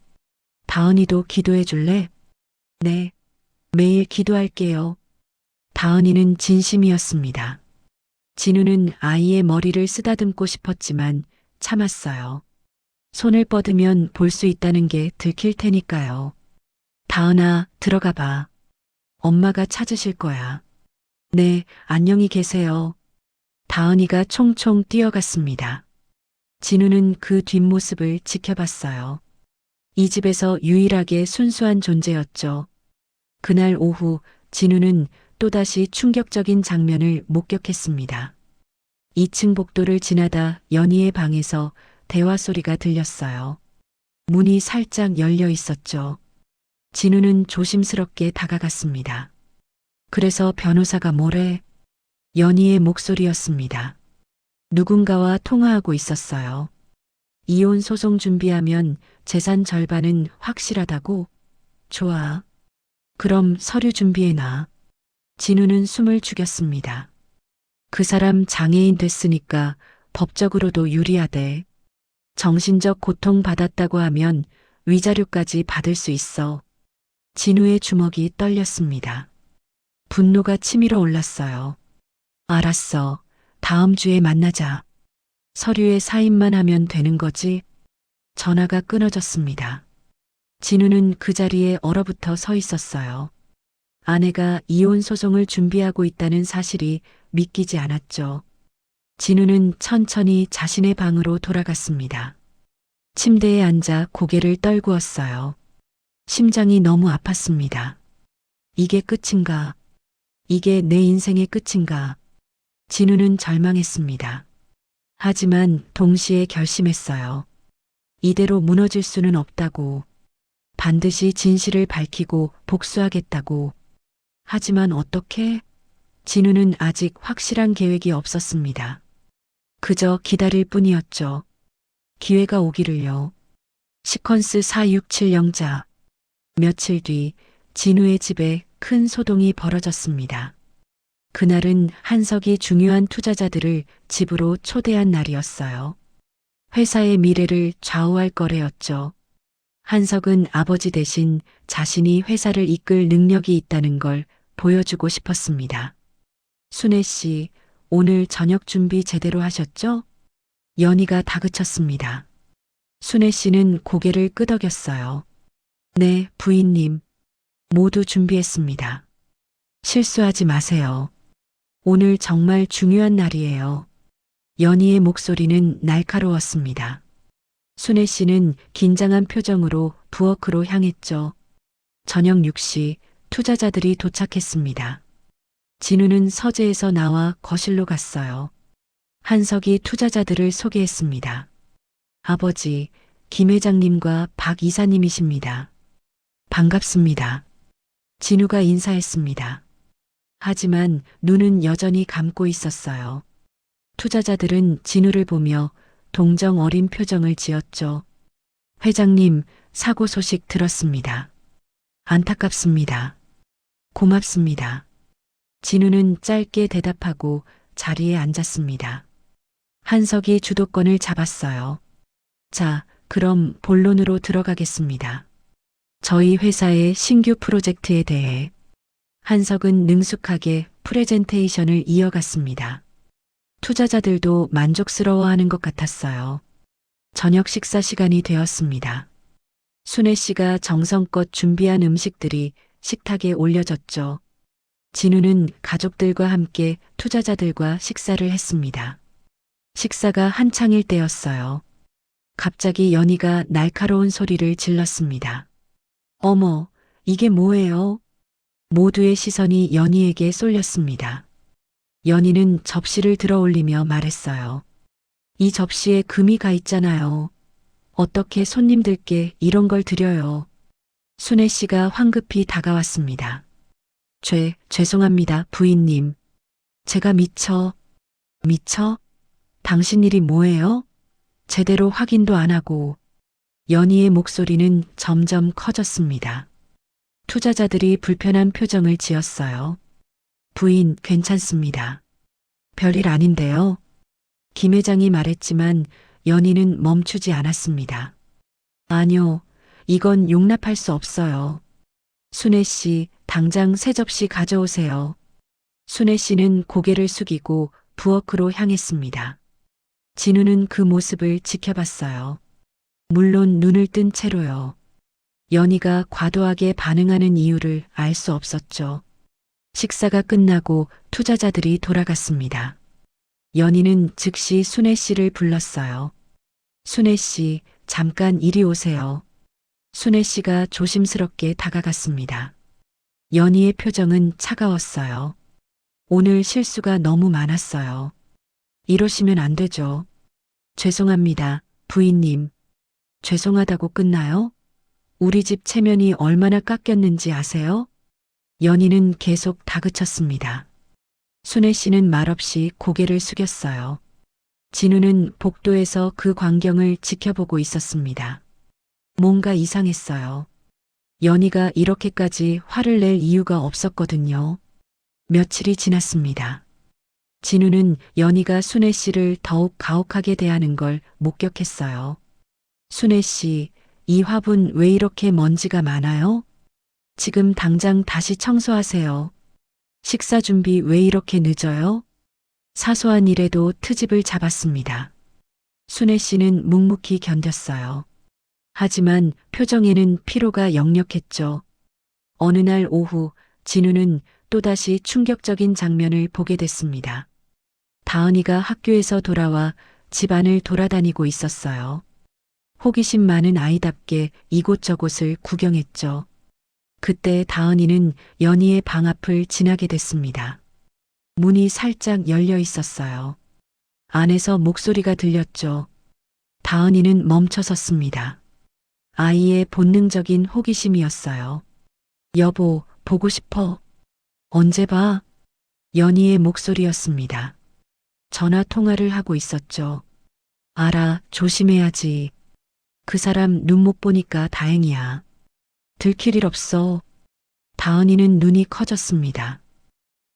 다은이도 기도해 줄래? 네, 매일 기도할게요. 다은이는 진심이었습니다. 진우는 아이의 머리를 쓰다듬고 싶었지만 참았어요. 손을 뻗으면 볼 수 있다는 게 들킬 테니까요. 다은아, 들어가 봐. 엄마가 찾으실 거야. 네, 안녕히 계세요. 다은이가 총총 뛰어갔습니다. 진우는 그 뒷모습을 지켜봤어요. 이 집에서 유일하게 순수한 존재였죠. 그날 오후 진우는 또다시 충격적인 장면을 목격했습니다. 2층 복도를 지나다 연희의 방에서 대화 소리가 들렸어요. 문이 살짝 열려 있었죠. 진우는 조심스럽게 다가갔습니다. 그래서 변호사가 뭐래? 연희의 목소리였습니다. 누군가와 통화하고 있었어요. 이혼 소송 준비하면 재산 절반은 확실하다고? 좋아. 그럼 서류 준비해놔. 진우는 숨을 죽였습니다. 그 사람 장애인 됐으니까 법적으로도 유리하대. 정신적 고통 받았다고 하면 위자료까지 받을 수 있어. 진우의 주먹이 떨렸습니다. 분노가 치밀어 올랐어요. 알았어. 다음 주에 만나자. 서류에 사인만 하면 되는 거지? 전화가 끊어졌습니다. 진우는 그 자리에 얼어붙어 서 있었어요. 아내가 이혼 소송을 준비하고 있다는 사실이 믿기지 않았죠. 진우는 천천히 자신의 방으로 돌아갔습니다. 침대에 앉아 고개를 떨구었어요. 심장이 너무 아팠습니다. 이게 끝인가? 이게 내 인생의 끝인가? 진우는 절망했습니다. 하지만 동시에 결심했어요. 이대로 무너질 수는 없다고. 반드시 진실을 밝히고 복수하겠다고. 하지만 어떻게? 진우는 아직 확실한 계획이 없었습니다. 그저 기다릴 뿐이었죠. 기회가 오기를요. 시퀀스 4670자. 며칠 뒤 진우의 집에 큰 소동이 벌어졌습니다. 그날은 한석이 중요한 투자자들을 집으로 초대한 날이었어요. 회사의 미래를 좌우할 거래였죠. 한석은 아버지 대신 자신이 회사를 이끌 능력이 있다는 걸 보여주고 싶었습니다. 순애 씨, 오늘 저녁 준비 제대로 하셨죠? 연희가 다그쳤습니다. 순애 씨는 고개를 끄덕였어요. 네, 부인님. 모두 준비했습니다. 실수하지 마세요. 오늘 정말 중요한 날이에요. 연희의 목소리는 날카로웠습니다. 순애 씨는 긴장한 표정으로 부엌으로 향했죠. 저녁 6시 투자자들이 도착했습니다. 진우는 서재에서 나와 거실로 갔어요. 한석이 투자자들을 소개했습니다. 아버지, 김 회장님과 박 이사님이십니다. 반갑습니다. 진우가 인사했습니다. 하지만 눈은 여전히 감고 있었어요. 투자자들은 진우를 보며 동정 어린 표정을 지었죠. 회장님, 사고 소식 들었습니다. 안타깝습니다. 고맙습니다. 진우는 짧게 대답하고 자리에 앉았습니다. 한석이 주도권을 잡았어요. 자, 그럼 본론으로 들어가겠습니다. 저희 회사의 신규 프로젝트에 대해 한석은 능숙하게 프레젠테이션을 이어갔습니다. 투자자들도 만족스러워하는 것 같았어요. 저녁 식사 시간이 되었습니다. 순애 씨가 정성껏 준비한 음식들이 식탁에 올려졌죠. 진우는 가족들과 함께 투자자들과 식사를 했습니다. 식사가 한창일 때였어요. 갑자기 연희가 날카로운 소리를 질렀습니다. 어머, 이게 뭐예요? 모두의 시선이 연희에게 쏠렸습니다. 연희는 접시를 들어 올리며 말했어요. 이 접시에 금이 가 있잖아요. 어떻게 손님들께 이런 걸 드려요? 순애 씨가 황급히 다가왔습니다. 죄송합니다, 부인님. 제가 미처. 당신 일이 뭐예요? 제대로 확인도 안 하고. 연희의 목소리는 점점 커졌습니다. 투자자들이 불편한 표정을 지었어요. 부인, 괜찮습니다. 별일 아닌데요. 김 회장이 말했지만 연희는 멈추지 않았습니다. 아니요, 이건 용납할 수 없어요. 순애 씨, 당장 새 접시 가져오세요. 순애 씨는 고개를 숙이고 부엌으로 향했습니다. 진우는 그 모습을 지켜봤어요. 물론 눈을 뜬 채로요. 연희가 과도하게 반응하는 이유를 알 수 없었죠. 식사가 끝나고 투자자들이 돌아갔습니다. 연희는 즉시 순애 씨를 불렀어요. 순애 씨, 잠깐 이리 오세요. 순애 씨가 조심스럽게 다가갔습니다. 연희의 표정은 차가웠어요. 오늘 실수가 너무 많았어요. 이러시면 안 되죠. 죄송합니다, 부인님. 죄송하다고 끝나요? 우리 집 체면이 얼마나 깎였는지 아세요? 연희는 계속 다그쳤습니다. 순애 씨는 말없이 고개를 숙였어요. 진우는 복도에서 그 광경을 지켜보고 있었습니다. 뭔가 이상했어요. 연희가 이렇게까지 화를 낼 이유가 없었거든요. 며칠이 지났습니다. 진우는 연희가 순애 씨를 더욱 가혹하게 대하는 걸 목격했어요. 순애 씨, 이 화분 왜 이렇게 먼지가 많아요? 지금 당장 다시 청소하세요. 식사 준비 왜 이렇게 늦어요? 사소한 일에도 트집을 잡았습니다. 순애 씨는 묵묵히 견뎠어요. 하지만 표정에는 피로가 역력했죠. 어느 날 오후 진우는 또다시 충격적인 장면을 보게 됐습니다. 다은이가 학교에서 돌아와 집안을 돌아다니고 있었어요. 호기심 많은 아이답게 이곳저곳을 구경했죠. 그때 다은이는 연희의 방 앞을 지나게 됐습니다. 문이 살짝 열려 있었어요. 안에서 목소리가 들렸죠. 다은이는 멈춰섰습니다. 아이의 본능적인 호기심이었어요. 여보, 보고 싶어. 언제 봐? 연희의 목소리였습니다. 전화 통화를 하고 있었죠. 알아, 조심해야지. 그 사람 눈 못 보니까 다행이야. 들킬 일 없어. 다은이는 눈이 커졌습니다.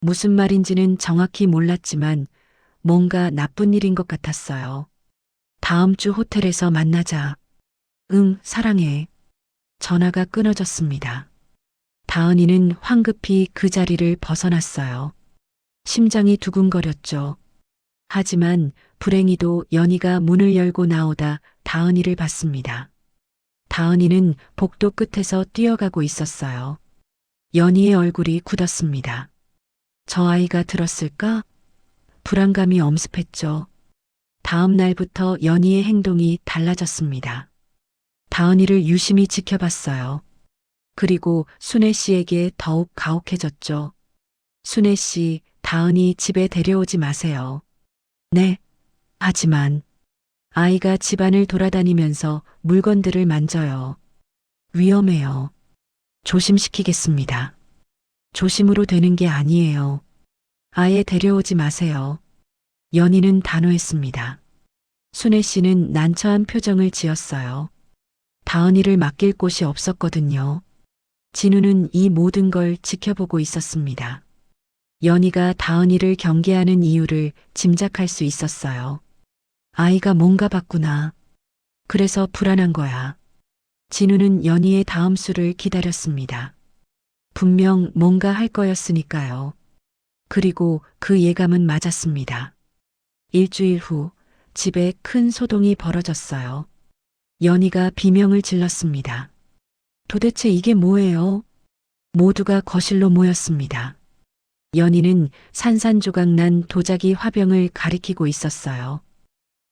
무슨 말인지는 정확히 몰랐지만 뭔가 나쁜 일인 것 같았어요. 다음 주 호텔에서 만나자. 응, 사랑해. 전화가 끊어졌습니다. 다은이는 황급히 그 자리를 벗어났어요. 심장이 두근거렸죠. 하지만 불행히도 연희가 문을 열고 나오다 다은이를 봤습니다. 다은이는 복도 끝에서 뛰어가고 있었어요. 연희의 얼굴이 굳었습니다. 저 아이가 들었을까? 불안감이 엄습했죠. 다음 날부터 연희의 행동이 달라졌습니다. 다은이를 유심히 지켜봤어요. 그리고 순애 씨에게 더욱 가혹해졌죠. 순애 씨, 다은이 집에 데려오지 마세요. 네. 하지만 아이가 집안을 돌아다니면서 물건들을 만져요. 위험해요. 조심시키겠습니다. 조심으로 되는 게 아니에요. 아예 데려오지 마세요. 연희는 단호했습니다. 순애 씨는 난처한 표정을 지었어요. 다은이를 맡길 곳이 없었거든요. 진우는 이 모든 걸 지켜보고 있었습니다. 연희가 다은이를 경계하는 이유를 짐작할 수 있었어요. 아이가 뭔가 봤구나. 그래서 불안한 거야. 진우는 연희의 다음 수를 기다렸습니다. 분명 뭔가 할 거였으니까요. 그리고 그 예감은 맞았습니다. 일주일 후 집에 큰 소동이 벌어졌어요. 연희가 비명을 질렀습니다. 도대체 이게 뭐예요? 모두가 거실로 모였습니다. 연희는 산산조각난 도자기 화병을 가리키고 있었어요.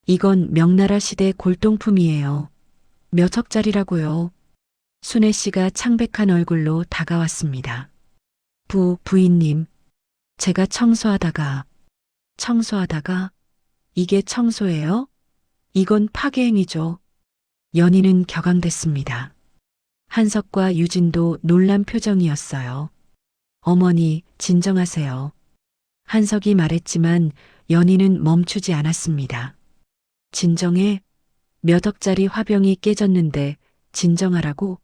이건 명나라 시대 골동품이에요. 몇 억짜리라고요? 순애 씨가 창백한 얼굴로 다가왔습니다. 부인님, 제가 청소하다가 이게 청소예요? 이건 파괴행위죠. 연희는 격앙됐습니다. 한석과 유진도 놀란 표정이었어요. 어머니, 진정하세요. 한석이 말했지만 연희는 멈추지 않았습니다. 진정해? 몇 억짜리 화병이 깨졌는데 진정하라고?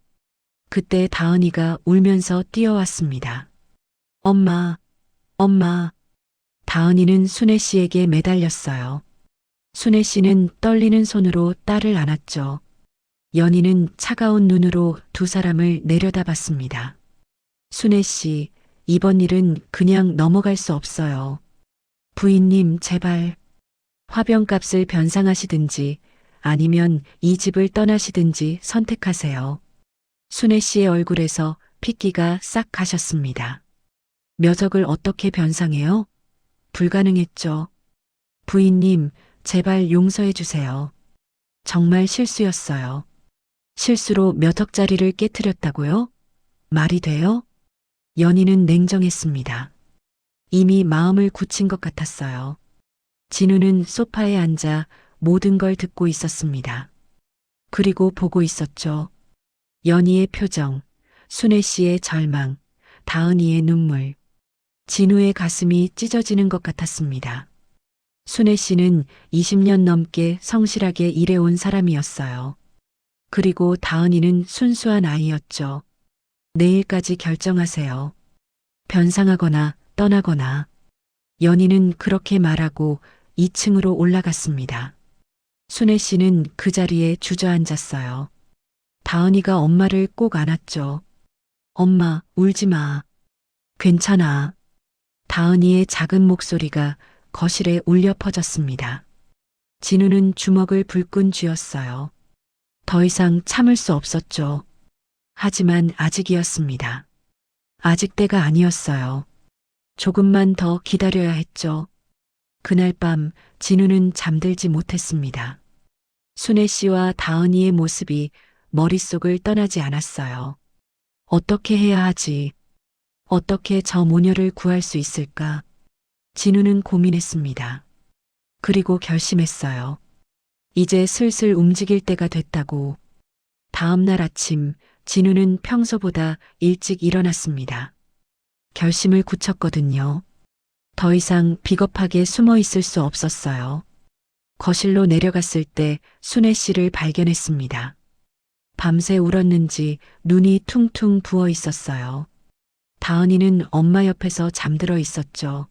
그때 다은이가 울면서 뛰어왔습니다. 엄마, 엄마. 다은이는 순애 씨에게 매달렸어요. 순애 씨는 떨리는 손으로 딸을 안았죠. 연희는 차가운 눈으로 두 사람을 내려다봤습니다. 순애 씨, 이번 일은 그냥 넘어갈 수 없어요. 부인님, 제발. 화병값을 변상하시든지 아니면 이 집을 떠나시든지 선택하세요. 순애 씨의 얼굴에서 핏기가 싹 가셨습니다. 묘적을 어떻게 변상해요? 불가능했죠. 부인님, 제발 용서해 주세요. 정말 실수였어요. 실수로 몇 억짜리를 깨뜨렸다고요? 말이 돼요? 연희는 냉정했습니다. 이미 마음을 굳힌 것 같았어요. 진우는 소파에 앉아 모든 걸 듣고 있었습니다. 그리고 보고 있었죠. 연희의 표정, 순애 씨의 절망, 다은이의 눈물. 진우의 가슴이 찢어지는 것 같았습니다. 순애 씨는 20년 넘게 성실하게 일해온 사람이었어요. 그리고 다은이는 순수한 아이였죠. 내일까지 결정하세요. 변상하거나 떠나거나. 연희는 그렇게 말하고 2층으로 올라갔습니다. 순애 씨는 그 자리에 주저앉았어요. 다은이가 엄마를 꼭 안았죠. 엄마, 울지 마. 괜찮아. 다은이의 작은 목소리가 거실에 울려 퍼졌습니다. 진우는 주먹을 불끈 쥐었어요. 더 이상 참을 수 없었죠. 하지만 아직이었습니다. 아직 때가 아니었어요. 조금만 더 기다려야 했죠. 그날 밤 진우는 잠들지 못했습니다. 순애 씨와 다은이의 모습이 머릿속을 떠나지 않았어요. 어떻게 해야 하지? 어떻게 저 모녀를 구할 수 있을까? 진우는 고민했습니다. 그리고 결심했어요. 이제 슬슬 움직일 때가 됐다고. 다음 날 아침 진우는 평소보다 일찍 일어났습니다. 결심을 굳혔거든요. 더 이상 비겁하게 숨어 있을 수 없었어요. 거실로 내려갔을 때 순애 씨를 발견했습니다. 밤새 울었는지 눈이 퉁퉁 부어 있었어요. 다은이는 엄마 옆에서 잠들어 있었죠.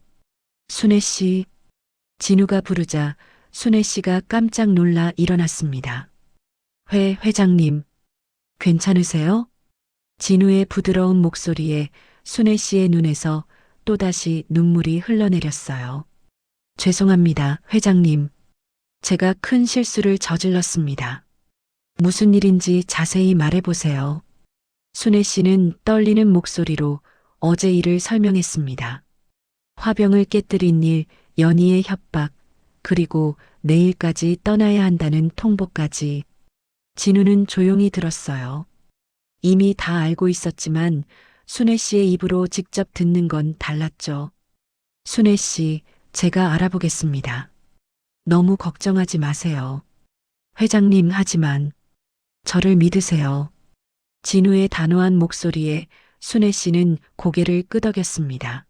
순애 씨. 진우가 부르자 순애 씨가 깜짝 놀라 일어났습니다. 회장님. 괜찮으세요? 진우의 부드러운 목소리에 순애 씨의 눈에서 또다시 눈물이 흘러내렸어요. 죄송합니다, 회장님. 제가 큰 실수를 저질렀습니다. 무슨 일인지 자세히 말해보세요. 순애 씨는 떨리는 목소리로 어제 일을 설명했습니다. 화병을 깨뜨린 일, 연희의 협박, 그리고 내일까지 떠나야 한다는 통보까지. 진우는 조용히 들었어요. 이미 다 알고 있었지만 순애 씨의 입으로 직접 듣는 건 달랐죠. 순애 씨, 제가 알아보겠습니다. 너무 걱정하지 마세요. 회장님, 하지만 저를 믿으세요. 진우의 단호한 목소리에 순애 씨는 고개를 끄덕였습니다.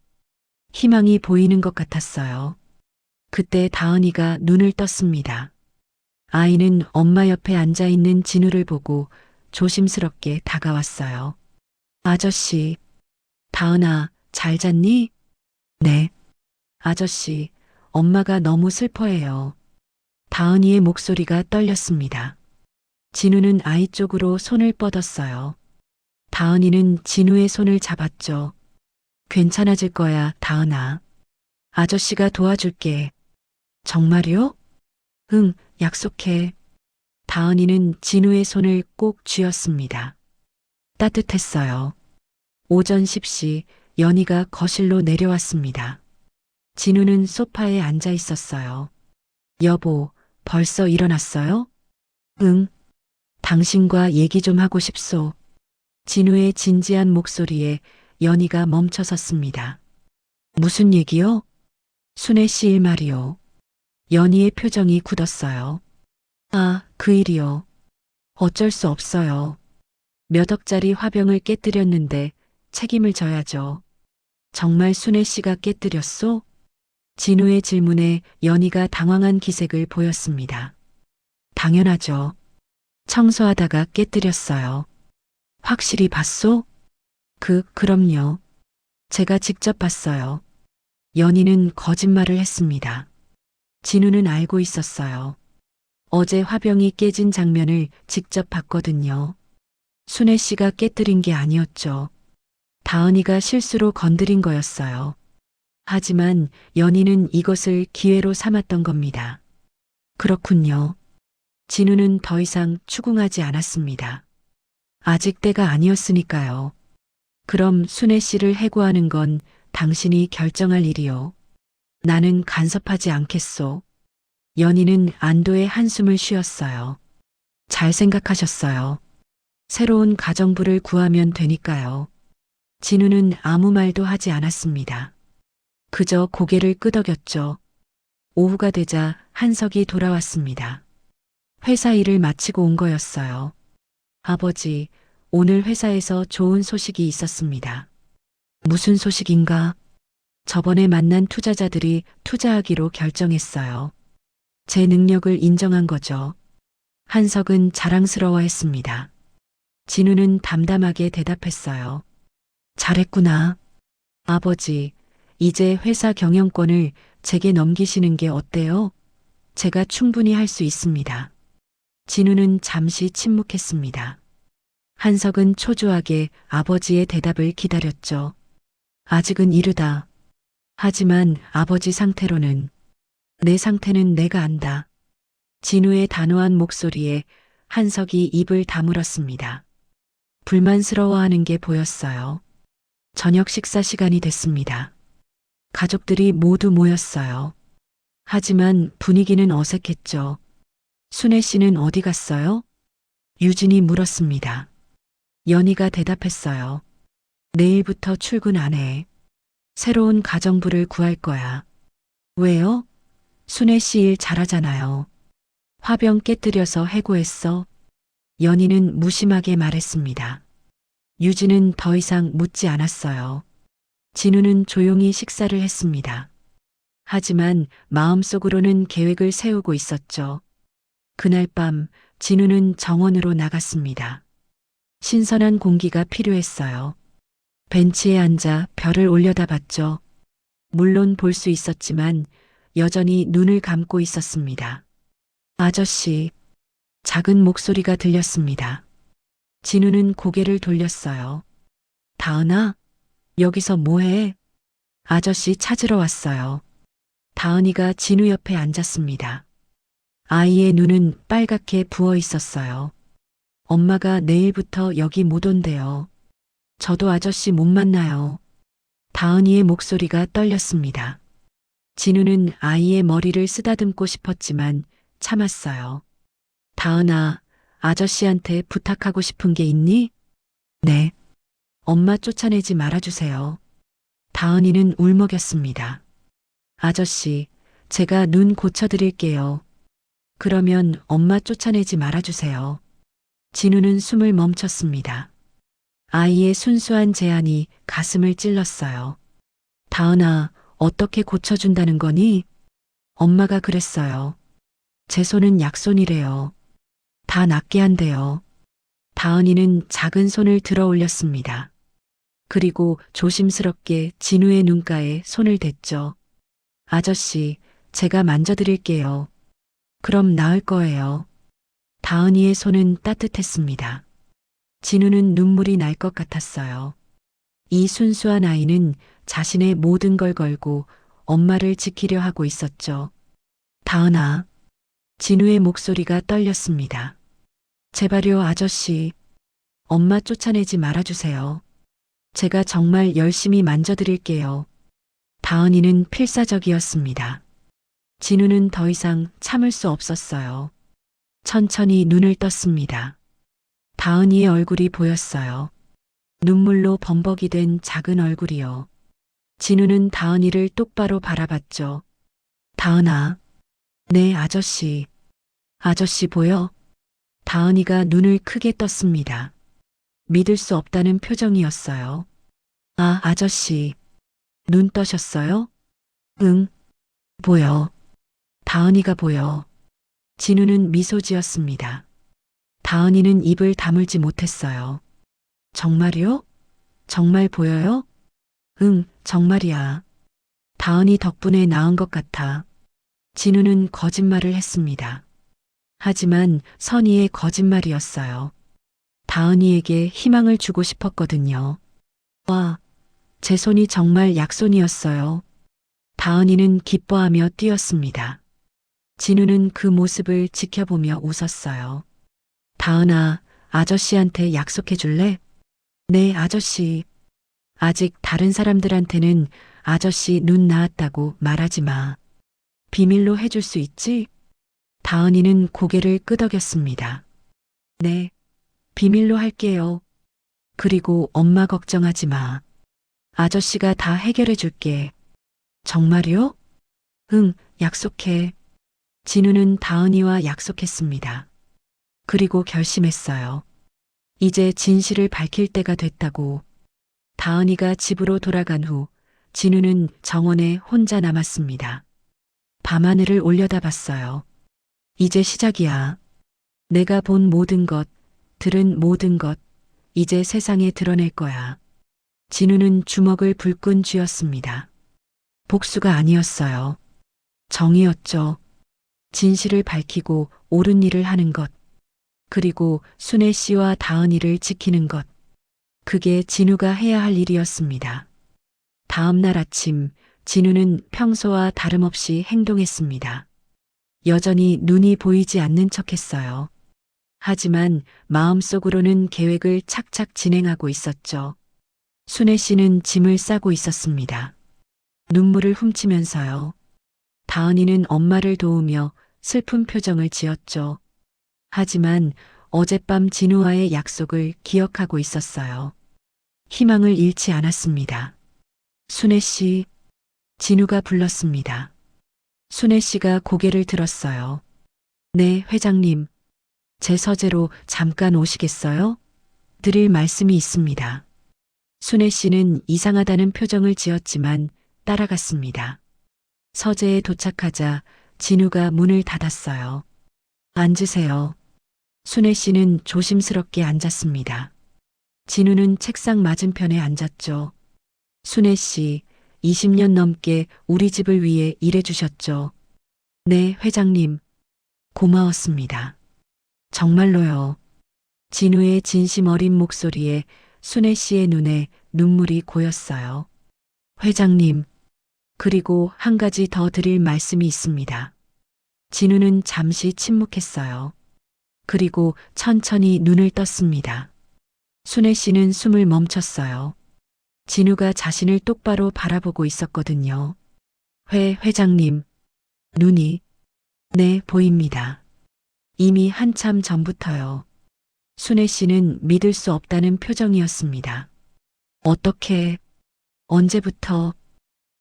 희망이 보이는 것 같았어요. 그때 다은이가 눈을 떴습니다. 아이는 엄마 옆에 앉아 있는 진우를 보고 조심스럽게 다가왔어요. 아저씨, 다은아, 잘 잤니? 네. 아저씨, 엄마가 너무 슬퍼해요. 다은이의 목소리가 떨렸습니다. 진우는 아이 쪽으로 손을 뻗었어요. 다은이는 진우의 손을 잡았죠. 괜찮아질 거야, 다은아. 아저씨가 도와줄게. 정말요? 응, 약속해. 다은이는 진우의 손을 꼭 쥐었습니다. 따뜻했어요. 오전 10시 연희가 거실로 내려왔습니다. 진우는 소파에 앉아 있었어요. 여보, 벌써 일어났어요? 응. 당신과 얘기 좀 하고 싶소. 진우의 진지한 목소리에 연희가 멈춰섰습니다. 무슨 얘기요? 순애 씨 일 말이요. 연희의 표정이 굳었어요. 아, 그 일이요. 어쩔 수 없어요. 몇 억짜리 화병을 깨뜨렸는데 책임을 져야죠. 정말 순애 씨가 깨뜨렸소? 진우의 질문에 연희가 당황한 기색을 보였습니다. 당연하죠. 청소하다가 깨뜨렸어요. 확실히 봤소? 그럼요. 제가 직접 봤어요. 연희는 거짓말을 했습니다. 진우는 알고 있었어요. 어제 화병이 깨진 장면을 직접 봤거든요. 순애 씨가 깨뜨린 게 아니었죠. 다은이가 실수로 건드린 거였어요. 하지만 연희는 이것을 기회로 삼았던 겁니다. 그렇군요. 진우는 더 이상 추궁하지 않았습니다. 아직 때가 아니었으니까요. 그럼 순애 씨를 해고하는 건 당신이 결정할 일이요. 나는 간섭하지 않겠소. 연희는 안도의 한숨을 쉬었어요. 잘 생각하셨어요. 새로운 가정부를 구하면 되니까요. 진우는 아무 말도 하지 않았습니다. 그저 고개를 끄덕였죠. 오후가 되자 한석이 돌아왔습니다. 회사 일을 마치고 온 거였어요. 아버지, 오늘 회사에서 좋은 소식이 있었습니다. 무슨 소식인가? 저번에 만난 투자자들이 투자하기로 결정했어요. 제 능력을 인정한 거죠. 한석은 자랑스러워했습니다. 진우는 담담하게 대답했어요. 잘했구나. 아버지, 이제 회사 경영권을 제게 넘기시는 게 어때요? 제가 충분히 할 수 있습니다. 진우는 잠시 침묵했습니다. 한석은 초조하게 아버지의 대답을 기다렸죠. 아직은 이르다. 하지만 아버지 상태로는 내 상태는 내가 안다. 진우의 단호한 목소리에 한석이 입을 다물었습니다. 불만스러워하는 게 보였어요. 저녁 식사 시간이 됐습니다. 가족들이 모두 모였어요. 하지만 분위기는 어색했죠. 순애 씨는 어디 갔어요? 유진이 물었습니다. 연희가 대답했어요. 내일부터 출근 안 해. 새로운 가정부를 구할 거야. 왜요? 순애 씨 일 잘하잖아요. 화병 깨뜨려서 해고했어. 연희는 무심하게 말했습니다. 유진은 더 이상 묻지 않았어요. 진우는 조용히 식사를 했습니다. 하지만 마음속으로는 계획을 세우고 있었죠. 그날 밤 진우는 정원으로 나갔습니다. 신선한 공기가 필요했어요. 벤치에 앉아 별을 올려다봤죠. 물론 볼 수 있었지만 여전히 눈을 감고 있었습니다. 아저씨, 작은 목소리가 들렸습니다. 진우는 고개를 돌렸어요. 다은아, 여기서 뭐해? 아저씨 찾으러 왔어요. 다은이가 진우 옆에 앉았습니다. 아이의 눈은 빨갛게 부어 있었어요. 엄마가 내일부터 여기 못 온대요. 저도 아저씨 못 만나요. 다은이의 목소리가 떨렸습니다. 진우는 아이의 머리를 쓰다듬고 싶었지만 참았어요. 다은아, 아저씨한테 부탁하고 싶은 게 있니? 네. 엄마 쫓아내지 말아주세요. 다은이는 울먹였습니다. 아저씨, 제가 눈 고쳐드릴게요. 그러면 엄마 쫓아내지 말아주세요. 진우는 숨을 멈췄습니다. 아이의 순수한 제안이 가슴을 찔렀어요. 다은아, 어떻게 고쳐준다는 거니? 엄마가 그랬어요. 제 손은 약손이래요. 다 낫게 한대요. 다은이는 작은 손을 들어 올렸습니다. 그리고 조심스럽게 진우의 눈가에 손을 댔죠. 아저씨, 제가 만져드릴게요. 그럼 나을 거예요. 다은이의 손은 따뜻했습니다. 진우는 눈물이 날 것 같았어요. 이 순수한 아이는 자신의 모든 걸 걸고 엄마를 지키려 하고 있었죠. 다은아, 진우의 목소리가 떨렸습니다. 제발요, 아저씨. 엄마 쫓아내지 말아주세요. 제가 정말 열심히 만져드릴게요. 다은이는 필사적이었습니다. 진우는 더 이상 참을 수 없었어요. 천천히 눈을 떴습니다. 다은이의 얼굴이 보였어요. 눈물로 범벅이 된 작은 얼굴이요. 진우는 다은이를 똑바로 바라봤죠. 다은아. 네, 아저씨. 아저씨 보여? 다은이가 눈을 크게 떴습니다. 믿을 수 없다는 표정이었어요. 아, 아저씨. 눈 떠셨어요? 응. 보여. 다은이가 보여. 진우는 미소 지었습니다. 다은이는 입을 다물지 못했어요. 정말이요? 정말 보여요? 응, 정말이야. 다은이 덕분에 나은 것 같아. 진우는 거짓말을 했습니다. 하지만 선의의 거짓말이었어요. 다은이에게 희망을 주고 싶었거든요. 와, 제 손이 정말 약손이었어요. 다은이는 기뻐하며 뛰었습니다. 진우는 그 모습을 지켜보며 웃었어요. 다은아, 아저씨한테 약속해 줄래? 네, 아저씨. 아직 다른 사람들한테는 아저씨 눈 나았다고 말하지 마. 비밀로 해줄 수 있지? 다은이는 고개를 끄덕였습니다. 네, 비밀로 할게요. 그리고 엄마 걱정하지 마. 아저씨가 다 해결해 줄게. 정말요? 응, 약속해. 진우는 다은이와 약속했습니다. 그리고 결심했어요. 이제 진실을 밝힐 때가 됐다고. 다은이가 집으로 돌아간 후 진우는 정원에 혼자 남았습니다. 밤하늘을 올려다봤어요. 이제 시작이야. 내가 본 모든 것, 들은 모든 것, 이제 세상에 드러낼 거야. 진우는 주먹을 불끈 쥐었습니다. 복수가 아니었어요. 정의였죠. 진실을 밝히고 옳은 일을 하는 것. 그리고 순애 씨와 다은이를 지키는 것. 그게 진우가 해야 할 일이었습니다. 다음 날 아침, 진우는 평소와 다름없이 행동했습니다. 여전히 눈이 보이지 않는 척했어요. 하지만 마음속으로는 계획을 착착 진행하고 있었죠. 순애 씨는 짐을 싸고 있었습니다. 눈물을 훔치면서요. 다은이는 엄마를 도우며 슬픈 표정을 지었죠. 하지만 어젯밤 진우와의 약속을 기억하고 있었어요. 희망을 잃지 않았습니다. 순애 씨, 진우가 불렀습니다. 순애 씨가 고개를 들었어요. 네, 회장님. 제 서재로 잠깐 오시겠어요? 드릴 말씀이 있습니다. 순애 씨는 이상하다는 표정을 지었지만 따라갔습니다. 서재에 도착하자 진우가 문을 닫았어요. 앉으세요. 순애 씨는 조심스럽게 앉았습니다. 진우는 책상 맞은편에 앉았죠. 순애 씨, 20년 넘게 우리 집을 위해 일해주셨죠. 네, 회장님. 고마웠습니다. 정말로요. 진우의 진심 어린 목소리에 순애 씨의 눈에 눈물이 고였어요. 회장님, 그리고 한 가지 더 드릴 말씀이 있습니다. 진우는 잠시 침묵했어요. 그리고 천천히 눈을 떴습니다. 순애 씨는 숨을 멈췄어요. 진우가 자신을 똑바로 바라보고 있었거든요. 회장님. 눈이. 네, 보입니다. 이미 한참 전부터요. 순애 씨는 믿을 수 없다는 표정이었습니다. 어떻게, 언제부터,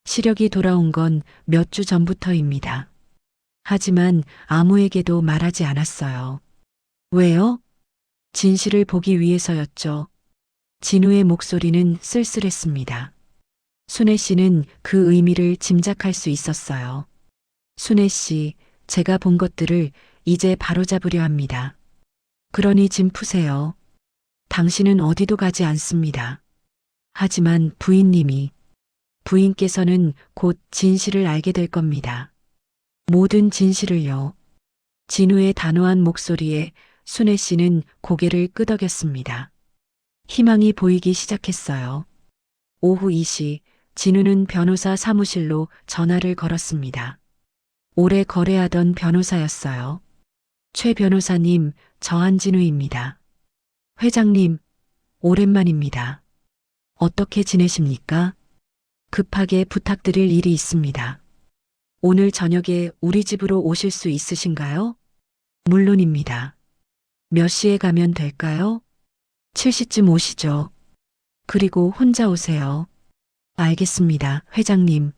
시력이 돌아온 건 몇 주 전부터입니다. 하지만 아무에게도 말하지 않았어요. 왜요? 진실을 보기 위해서였죠. 진우의 목소리는 쓸쓸했습니다. 순애 씨는 그 의미를 짐작할 수 있었어요. 순애 씨, 제가 본 것들을 이제 바로잡으려 합니다. 그러니 짐 푸세요. 당신은 어디도 가지 않습니다. 하지만 부인께서는 곧 진실을 알게 될 겁니다. 모든 진실을요. 진우의 단호한 목소리에 순애 씨는 고개를 끄덕였습니다. 희망이 보이기 시작했어요. 오후 2시, 진우는 변호사 사무실로 전화를 걸었습니다. 오래 거래하던 변호사였어요. 최 변호사님, 저 한진우입니다. 회장님, 오랜만입니다. 어떻게 지내십니까? 급하게 부탁드릴 일이 있습니다. 오늘 저녁에 우리 집으로 오실 수 있으신가요? 물론입니다. 몇 시에 가면 될까요? 7시쯤 오시죠. 그리고 혼자 오세요. 알겠습니다, 회장님.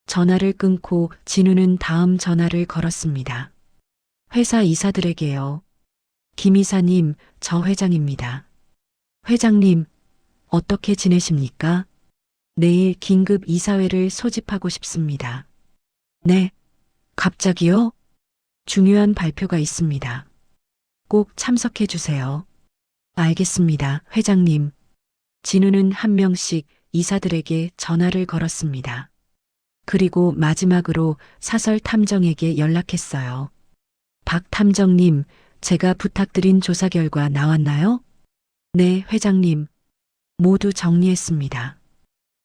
전화를 끊고 진우는 다음 전화를 걸었습니다. 회사 이사들에게요. 김 이사님, 저 회장입니다. 회장님, 어떻게 지내십니까? 내일 긴급 이사회를 소집하고 싶습니다. 네, 갑자기요? 중요한 발표가 있습니다. 꼭 참석해 주세요. 알겠습니다, 회장님. 진우는 한 명씩 이사들에게 전화를 걸었습니다. 그리고 마지막으로 사설 탐정에게 연락했어요. 박 탐정님, 제가 부탁드린 조사 결과 나왔나요? 네, 회장님. 모두 정리했습니다.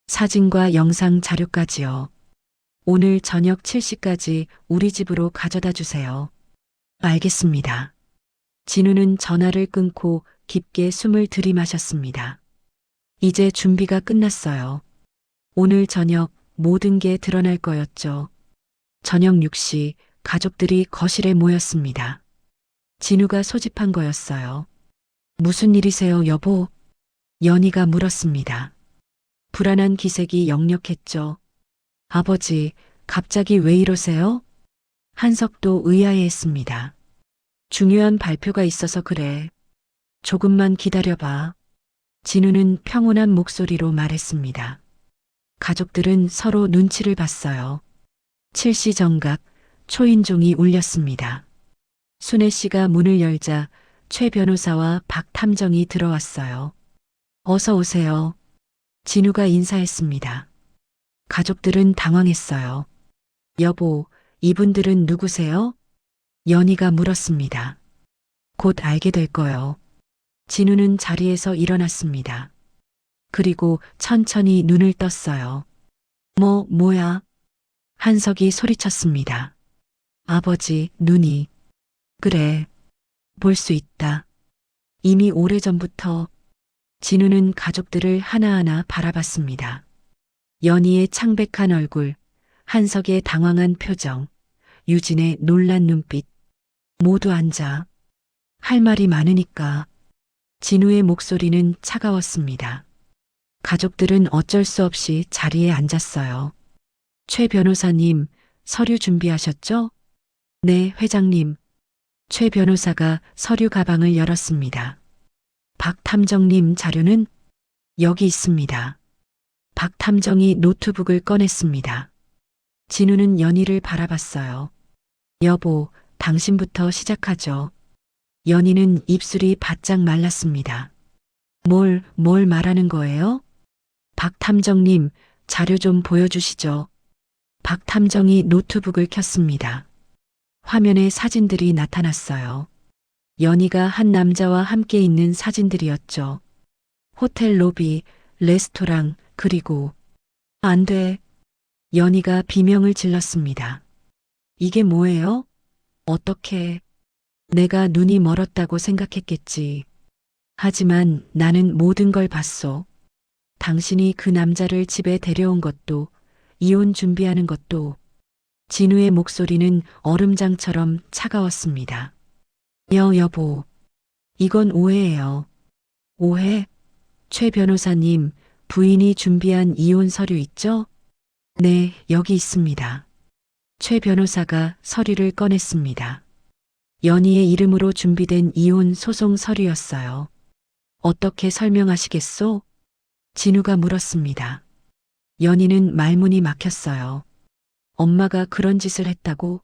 사진과 영상 자료까지요. 오늘 저녁 7시까지 우리 집으로 가져다 주세요. 알겠습니다. 진우는 전화를 끊고 깊게 숨을 들이마셨습니다. 이제 준비가 끝났어요. 오늘 저녁 모든 게 드러날 거였죠. 저녁 6시 가족들이 거실에 모였습니다. 진우가 소집한 거였어요. 무슨 일이세요, 여보? 연희가 물었습니다. 불안한 기색이 역력했죠. 아버지, 갑자기 왜 이러세요? 한석도 의아해했습니다. 중요한 발표가 있어서 그래. 조금만 기다려봐. 진우는 평온한 목소리로 말했습니다. 가족들은 서로 눈치를 봤어요. 7시 정각 초인종이 울렸습니다. 순애 씨가 문을 열자 최 변호사와 박 탐정이 들어왔어요. 어서 오세요. 진우가 인사했습니다. 가족들은 당황했어요. 여보, 이분들은 누구세요? 연희가 물었습니다. 곧 알게 될 거요. 진우는 자리에서 일어났습니다. 그리고 천천히 눈을 떴어요. 뭐야? 한석이 소리쳤습니다. 아버지, 눈이. 그래, 볼 수 있다. 이미 오래전부터 진우는 가족들을 하나하나 바라봤습니다. 연희의 창백한 얼굴, 한석의 당황한 표정, 유진의 놀란 눈빛. 모두 앉아. 할 말이 많으니까. 진우의 목소리는 차가웠습니다. 가족들은 어쩔 수 없이 자리에 앉았어요. 최 변호사님, 서류 준비하셨죠? 네, 회장님. 최 변호사가 서류 가방을 열었습니다. 박 탐정님 자료는 여기 있습니다. 박 탐정이 노트북을 꺼냈습니다. 진우는 연희를 바라봤어요. 여보, 당신부터 시작하죠. 연희는 입술이 바짝 말랐습니다. 뭘 말하는 거예요? 박 탐정님, 자료 좀 보여주시죠. 박 탐정이 노트북을 켰습니다. 화면에 사진들이 나타났어요. 연희가 한 남자와 함께 있는 사진들이었죠. 호텔 로비, 레스토랑, 그리고 안 돼. 연희가 비명을 질렀습니다. 이게 뭐예요? 어떻게? 내가 눈이 멀었다고 생각했겠지. 하지만 나는 모든 걸 봤소. 당신이 그 남자를 집에 데려온 것도, 이혼 준비하는 것도. 진우의 목소리는 얼음장처럼 차가웠습니다. 여보. 이건 오해예요. 오해? 최 변호사님, 부인이 준비한 이혼 서류 있죠? 네, 여기 있습니다. 최 변호사가 서류를 꺼냈습니다. 연희의 이름으로 준비된 이혼 소송 서류였어요. 어떻게 설명하시겠소? 진우가 물었습니다. 연희는 말문이 막혔어요. 엄마가 그런 짓을 했다고?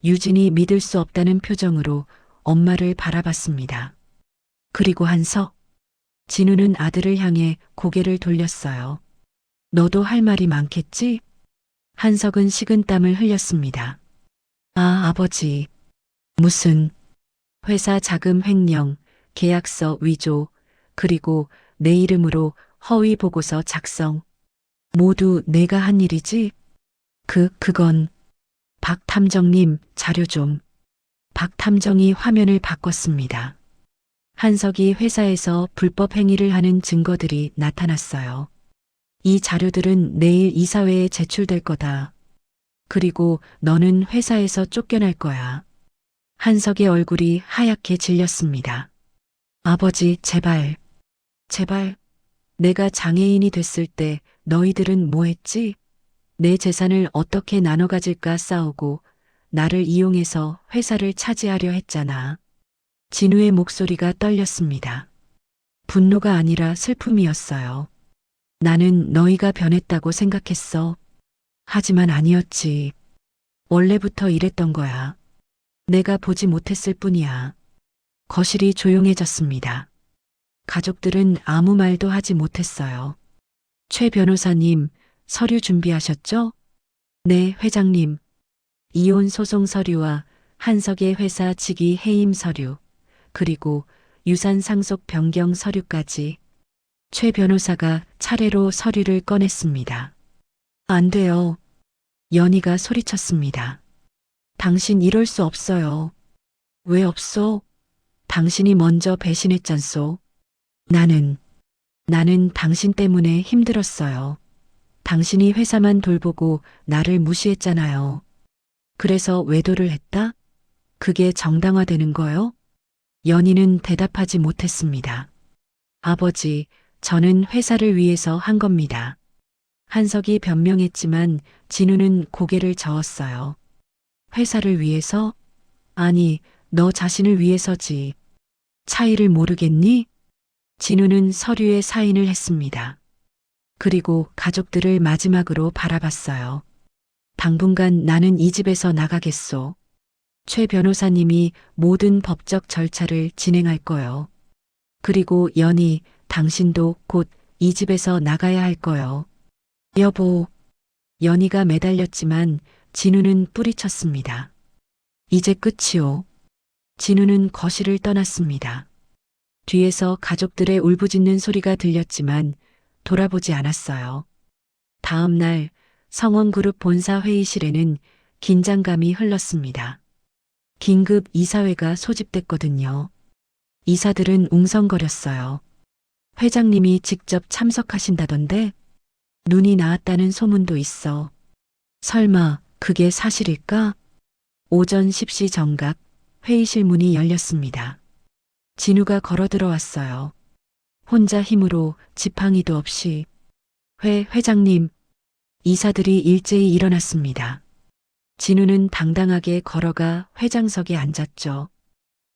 유진이 믿을 수 없다는 표정으로 엄마를 바라봤습니다. 그리고 한석. 진우는 아들을 향해 고개를 돌렸어요. 너도 할 말이 많겠지? 한석은 식은땀을 흘렸습니다. 아, 아버지. 무슨 회사 자금 횡령, 계약서 위조, 그리고 내 이름으로 허위 보고서 작성. 모두 내가 한 일이지? 그건 박 탐정님 자료 좀. 박 탐정이 화면을 바꿨습니다. 한석이 회사에서 불법 행위를 하는 증거들이 나타났어요. 이 자료들은 내일 이사회에 제출될 거다. 그리고 너는 회사에서 쫓겨날 거야. 한석의 얼굴이 하얗게 질렸습니다. 아버지, 제발. 제발. 내가 장애인이 됐을 때 너희들은 뭐 했지? 내 재산을 어떻게 나눠 가질까 싸우고 나를 이용해서 회사를 차지하려 했잖아. 진우의 목소리가 떨렸습니다. 분노가 아니라 슬픔이었어요. 나는 너희가 변했다고 생각했어. 하지만 아니었지. 원래부터 이랬던 거야. 내가 보지 못했을 뿐이야. 거실이 조용해졌습니다. 가족들은 아무 말도 하지 못했어요. 최 변호사님, 서류 준비하셨죠? 네, 회장님. 이혼 소송 서류와 한석의 회사 직위 해임 서류, 그리고 유산 상속 변경 서류까지 최 변호사가 차례로 서류를 꺼냈습니다. 안 돼요. 연희가 소리쳤습니다. 당신 이럴 수 없어요. 왜 없어? 당신이 먼저 배신했잖소. 나는 당신 때문에 힘들었어요. 당신이 회사만 돌보고 나를 무시했잖아요. 그래서 외도를 했다? 그게 정당화되는 거요? 연희는 대답하지 못했습니다. 아버지, 저는 회사를 위해서 한 겁니다. 한석이 변명했지만 진우는 고개를 저었어요. 회사를 위해서? 아니, 너 자신을 위해서지. 차이를 모르겠니? 진우는 서류에 사인을 했습니다. 그리고 가족들을 마지막으로 바라봤어요. 당분간 나는 이 집에서 나가겠소. 최 변호사님이 모든 법적 절차를 진행할 거요. 그리고 연희, 당신도 곧 이 집에서 나가야 할 거요. 여보. 연희가 매달렸지만 진우는 뿌리쳤습니다. 이제 끝이오. 진우는 거실을 떠났습니다. 뒤에서 가족들의 울부짖는 소리가 들렸지만 돌아보지 않았어요. 다음 날 성원그룹 본사 회의실에는 긴장감이 흘렀습니다. 긴급 이사회가 소집됐거든요. 이사들은 웅성거렸어요. 회장님이 직접 참석하신다던데 눈이 나았다는 소문도 있어. 설마 그게 사실일까? 오전 10시 정각 회의실 문이 열렸습니다. 진우가 걸어 들어왔어요. 혼자 힘으로 지팡이도 없이. 회장님. 이사들이 일제히 일어났습니다. 진우는 당당하게 걸어가 회장석에 앉았죠.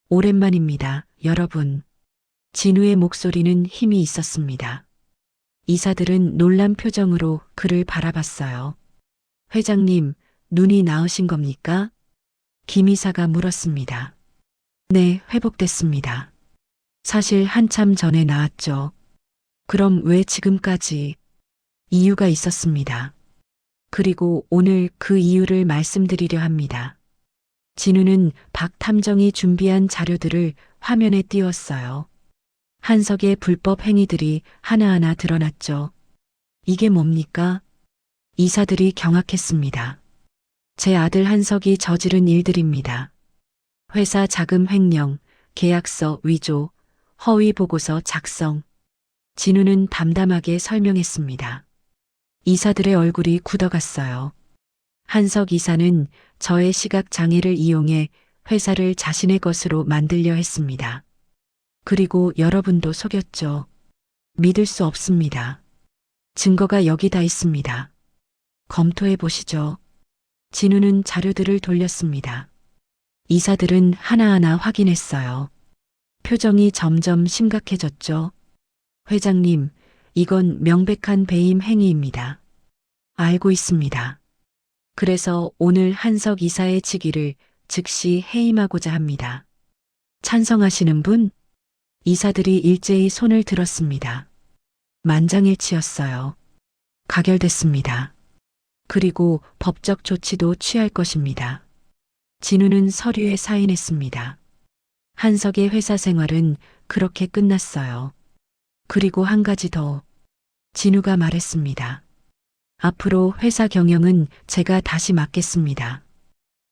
오랜만입니다, 여러분. 진우의 목소리는 힘이 있었습니다. 이사들은 놀란 표정으로 그를 바라봤어요. 회장님, 눈이 나으신 겁니까? 김 이사가 물었습니다. 네, 회복됐습니다. 사실 한참 전에 나았죠. 그럼 왜 지금까지? 이유가 있었습니다. 그리고 오늘 그 이유를 말씀드리려 합니다. 진우는 박 탐정이 준비한 자료들을 화면에 띄웠어요. 한석의 불법 행위들이 하나하나 드러났죠. 이게 뭡니까? 이사들이 경악했습니다. 제 아들 한석이 저지른 일들입니다. 회사 자금 횡령, 계약서 위조, 허위 보고서 작성. 진우는 담담하게 설명했습니다. 이사들의 얼굴이 굳어갔어요. 한석 이사는 저의 시각 장애를 이용해 회사를 자신의 것으로 만들려 했습니다. 그리고 여러분도 속였죠. 믿을 수 없습니다. 증거가 여기 다 있습니다. 검토해 보시죠. 진우는 자료들을 돌렸습니다. 이사들은 하나하나 확인했어요. 표정이 점점 심각해졌죠. 회장님, 이건 명백한 배임 행위입니다. 알고 있습니다. 그래서 오늘 한석 이사의 직위를 즉시 해임하고자 합니다. 찬성하시는 분? 이사들이 일제히 손을 들었습니다. 만장일치였어요. 가결됐습니다. 그리고 법적 조치도 취할 것입니다. 진우는 서류에 사인했습니다. 한석의 회사 생활은 그렇게 끝났어요. 그리고 한 가지 더. 진우가 말했습니다. 앞으로 회사 경영은 제가 다시 맡겠습니다.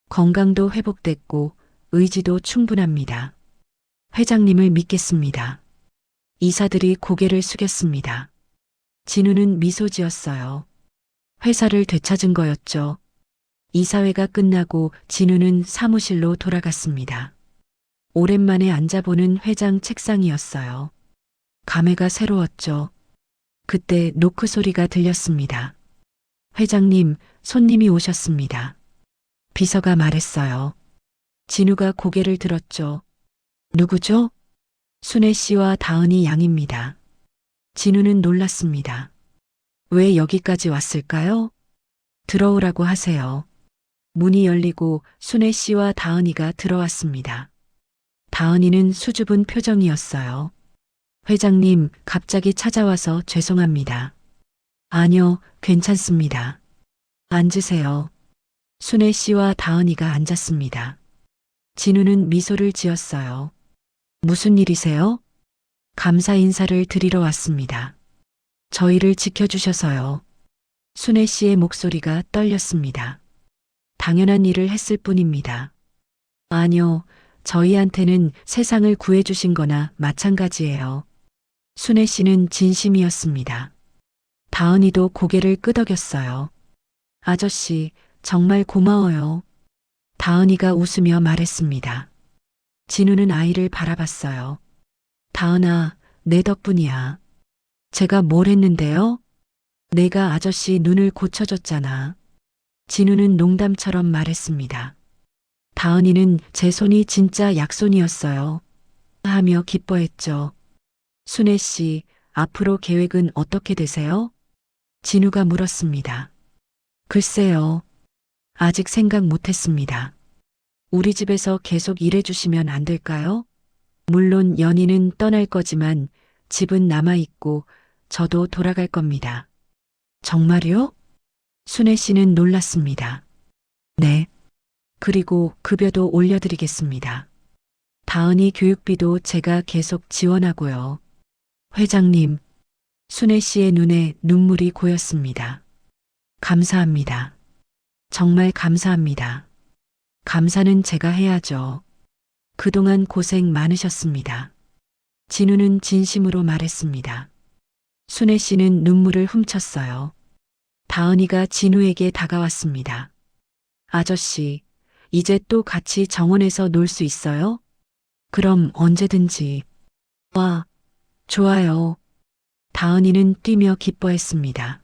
건강도 회복됐고 의지도 충분합니다. 회장님을 믿겠습니다. 이사들이 고개를 숙였습니다. 진우는 미소 지었어요. 회사를 되찾은 거였죠. 이사회가 끝나고 진우는 사무실로 돌아갔습니다. 오랜만에 앉아보는 회장 책상이었어요. 감회가 새로웠죠. 그때 노크 소리가 들렸습니다. 회장님, 손님이 오셨습니다. 비서가 말했어요. 진우가 고개를 들었죠. 누구죠? 순애 씨와 다은이 양입니다. 진우는 놀랐습니다. 왜 여기까지 왔을까요? 들어오라고 하세요. 문이 열리고 순애 씨와 다은이가 들어왔습니다. 다은이는 수줍은 표정이었어요. 회장님, 갑자기 찾아와서 죄송합니다. 아니요, 괜찮습니다. 앉으세요. 순애 씨와 다은이가 앉았습니다. 진우는 미소를 지었어요. 무슨 일이세요? 감사 인사를 드리러 왔습니다. 저희를 지켜주셔서요. 순애 씨의 목소리가 떨렸습니다. 당연한 일을 했을 뿐입니다. 아니요, 저희한테는 세상을 구해주신 거나 마찬가지예요. 순애 씨는 진심이었습니다. 다은이도 고개를 끄덕였어요. 아저씨, 정말 고마워요. 다은이가 웃으며 말했습니다. 진우는 아이를 바라봤어요. 다은아, 내 덕분이야. 제가 뭘 했는데요? 내가 아저씨 눈을 고쳐줬잖아. 진우는 농담처럼 말했습니다. 다은이는 제 손이 진짜 약손이었어요. 하며 기뻐했죠. 순애 씨, 앞으로 계획은 어떻게 되세요? 진우가 물었습니다. 글쎄요. 아직 생각 못했습니다. 우리 집에서 계속 일해주시면 안 될까요? 물론 연희는 떠날 거지만 집은 남아있고 저도 돌아갈 겁니다. 정말요? 순애 씨는 놀랐습니다. 네. 그리고 급여도 올려드리겠습니다. 다은이 교육비도 제가 계속 지원하고요. 회장님, 순애 씨의 눈에 눈물이 고였습니다. 감사합니다. 정말 감사합니다. 감사는 제가 해야죠. 그동안 고생 많으셨습니다. 진우는 진심으로 말했습니다. 순애 씨는 눈물을 훔쳤어요. 다은이가 진우에게 다가왔습니다. 아저씨, 이제 또 같이 정원에서 놀 수 있어요? 그럼 언제든지. 와, 좋아요. 다은이는 뛰며 기뻐했습니다.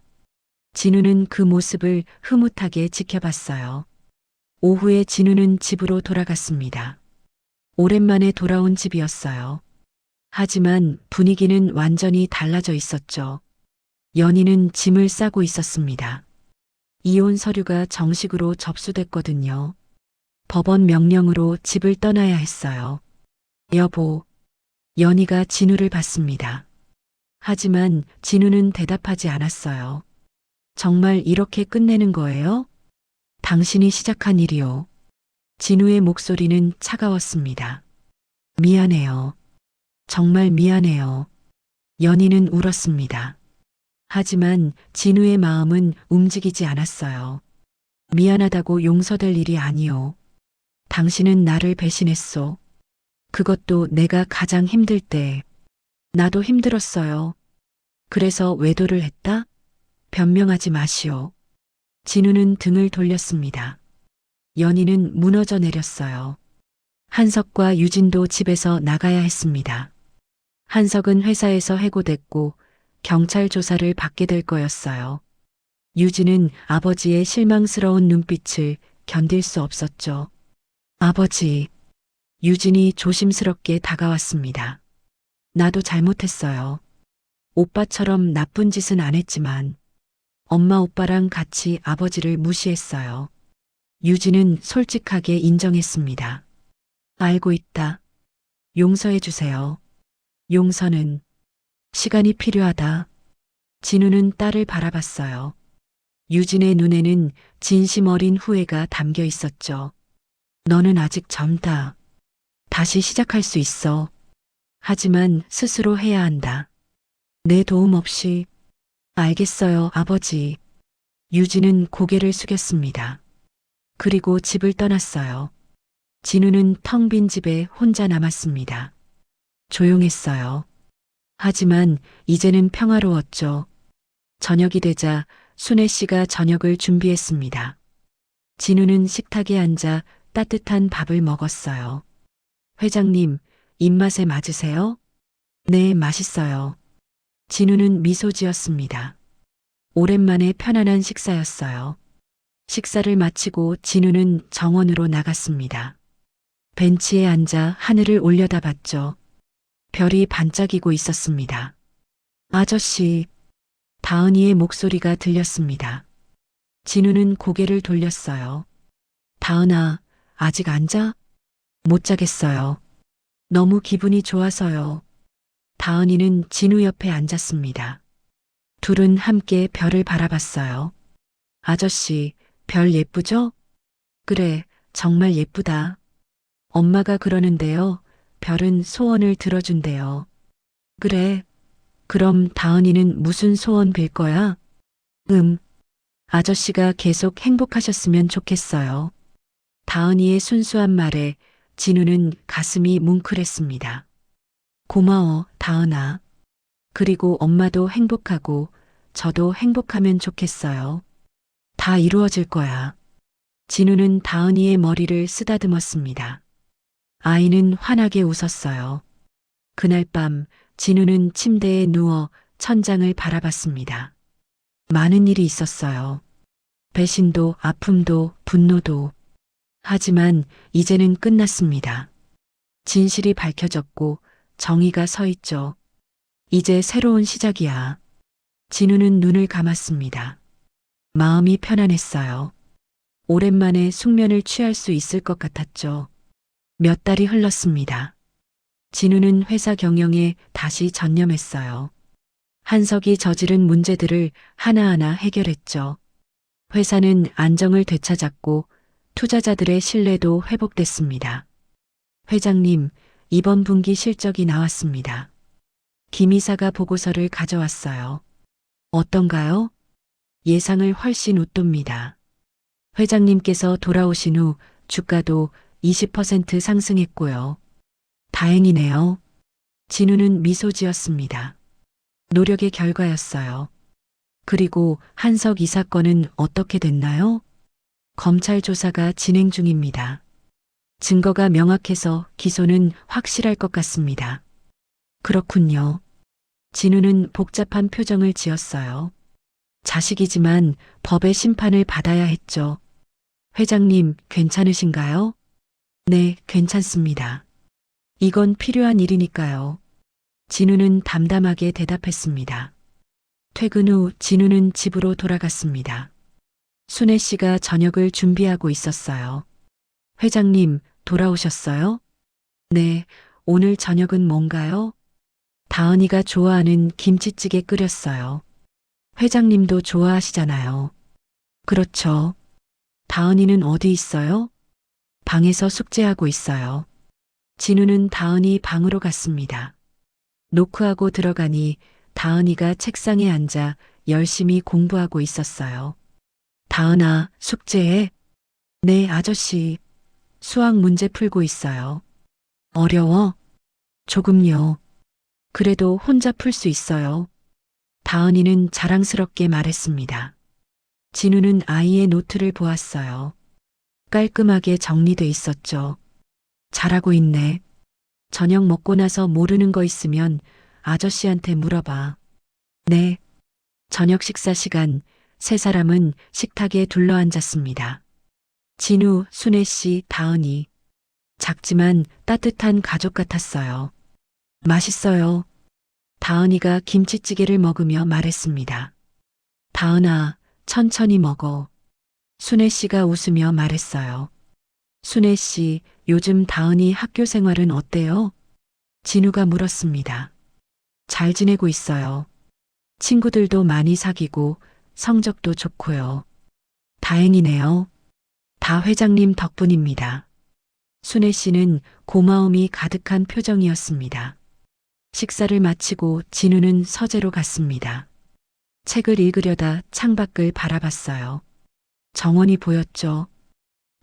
진우는 그 모습을 흐뭇하게 지켜봤어요. 오후에 진우는 집으로 돌아갔습니다. 오랜만에 돌아온 집이었어요. 하지만 분위기는 완전히 달라져 있었죠. 연희는 짐을 싸고 있었습니다. 이혼 서류가 정식으로 접수됐거든요. 법원 명령으로 집을 떠나야 했어요. 여보, 연희가 진우를 봤습니다. 하지만 진우는 대답하지 않았어요. 정말 이렇게 끝내는 거예요? 당신이 시작한 일이요. 진우의 목소리는 차가웠습니다. 미안해요. 정말 미안해요. 연희는 울었습니다. 하지만 진우의 마음은 움직이지 않았어요. 미안하다고 용서될 일이 아니요. 당신은 나를 배신했소. 그것도 내가 가장 힘들 때. 나도 힘들었어요. 그래서 외도를 했다? 변명하지 마시오. 진우는 등을 돌렸습니다. 연희는 무너져 내렸어요. 한석과 유진도 집에서 나가야 했습니다. 한석은 회사에서 해고됐고 경찰 조사를 받게 될 거였어요. 유진은 아버지의 실망스러운 눈빛을 견딜 수 없었죠. 아버지. 유진이 조심스럽게 다가왔습니다. 나도 잘못했어요. 오빠처럼 나쁜 짓은 안 했지만 엄마 오빠랑 같이 아버지를 무시했어요. 유진은 솔직하게 인정했습니다. 알고 있다. 용서해 주세요. 용서는 시간이 필요하다. 진우는 딸을 바라봤어요. 유진의 눈에는 진심 어린 후회가 담겨 있었죠. 너는 아직 젊다. 다시 시작할 수 있어. 하지만 스스로 해야 한다. 내 도움 없이. 알겠어요, 아버지. 유진은 고개를 숙였습니다. 그리고 집을 떠났어요. 진우는 텅 빈 집에 혼자 남았습니다. 조용했어요. 하지만 이제는 평화로웠죠. 저녁이 되자 순애 씨가 저녁을 준비했습니다. 진우는 식탁에 앉아 따뜻한 밥을 먹었어요. 회장님, 입맛에 맞으세요? 네, 맛있어요. 진우는 미소 지었습니다. 오랜만에 편안한 식사였어요. 식사를 마치고 진우는 정원으로 나갔습니다. 벤치에 앉아 하늘을 올려다봤죠. 별이 반짝이고 있었습니다. 아저씨, 다은이의 목소리가 들렸습니다. 진우는 고개를 돌렸어요. 다은아, 아직 안 자? 못 자겠어요. 너무 기분이 좋아서요. 다은이는 진우 옆에 앉았습니다. 둘은 함께 별을 바라봤어요. 아저씨, 별 예쁘죠? 그래, 정말 예쁘다. 엄마가 그러는데요. 별은 소원을 들어준대요. 그래, 그럼 다은이는 무슨 소원 빌 거야? 아저씨가 계속 행복하셨으면 좋겠어요. 다은이의 순수한 말에 진우는 가슴이 뭉클했습니다. 고마워, 다은아. 그리고 엄마도 행복하고 저도 행복하면 좋겠어요. 다 이루어질 거야. 진우는 다은이의 머리를 쓰다듬었습니다. 아이는 환하게 웃었어요. 그날 밤 진우는 침대에 누워 천장을 바라봤습니다. 많은 일이 있었어요. 배신도, 아픔도, 분노도. 하지만 이제는 끝났습니다. 진실이 밝혀졌고 정의가 서 있죠. 이제 새로운 시작이야. 진우는 눈을 감았습니다. 마음이 편안했어요. 오랜만에 숙면을 취할 수 있을 것 같았죠. 몇 달이 흘렀습니다. 진우는 회사 경영에 다시 전념했어요. 한석이 저지른 문제들을 하나하나 해결했죠. 회사는 안정을 되찾았고 투자자들의 신뢰도 회복됐습니다. 회장님, 이번 분기 실적이 나왔습니다. 김 이사가 보고서를 가져왔어요. 어떤가요? 예상을 훨씬 웃돕니다. 회장님께서 돌아오신 후 주가도 20% 상승했고요. 다행이네요. 진우는 미소 지었습니다. 노력의 결과였어요. 그리고 한석 이 사건은 어떻게 됐나요? 검찰 조사가 진행 중입니다. 증거가 명확해서 기소는 확실할 것 같습니다. 그렇군요. 진우는 복잡한 표정을 지었어요. 자식이지만 법의 심판을 받아야 했죠. 회장님, 괜찮으신가요? 네, 괜찮습니다. 이건 필요한 일이니까요. 진우는 담담하게 대답했습니다. 퇴근 후 진우는 집으로 돌아갔습니다. 순애 씨가 저녁을 준비하고 있었어요. 회장님, 돌아오셨어요? 네, 오늘 저녁은 뭔가요? 다은이가 좋아하는 김치찌개 끓였어요. 회장님도 좋아하시잖아요. 그렇죠. 다은이는 어디 있어요? 방에서 숙제하고 있어요. 진우는 다은이 방으로 갔습니다. 노크하고 들어가니 다은이가 책상에 앉아 열심히 공부하고 있었어요. 다은아, 숙제해? 네, 아저씨. 수학 문제 풀고 있어요. 어려워? 조금요. 그래도 혼자 풀 수 있어요. 다은이는 자랑스럽게 말했습니다. 진우는 아이의 노트를 보았어요. 깔끔하게 정리돼 있었죠. 잘하고 있네. 저녁 먹고 나서 모르는 거 있으면 아저씨한테 물어봐. 네. 저녁 식사 시간, 세 사람은 식탁에 둘러앉았습니다. 진우, 순애 씨, 다은이. 작지만 따뜻한 가족 같았어요. 맛있어요. 다은이가 김치찌개를 먹으며 말했습니다. 다은아, 천천히 먹어. 순애 씨가 웃으며 말했어요. 순애 씨, 요즘 다은이 학교 생활은 어때요? 진우가 물었습니다. 잘 지내고 있어요. 친구들도 많이 사귀고 성적도 좋고요. 다행이네요. 다 회장님 덕분입니다. 순애 씨는 고마움이 가득한 표정이었습니다. 식사를 마치고 진우는 서재로 갔습니다. 책을 읽으려다 창밖을 바라봤어요. 정원이 보였죠.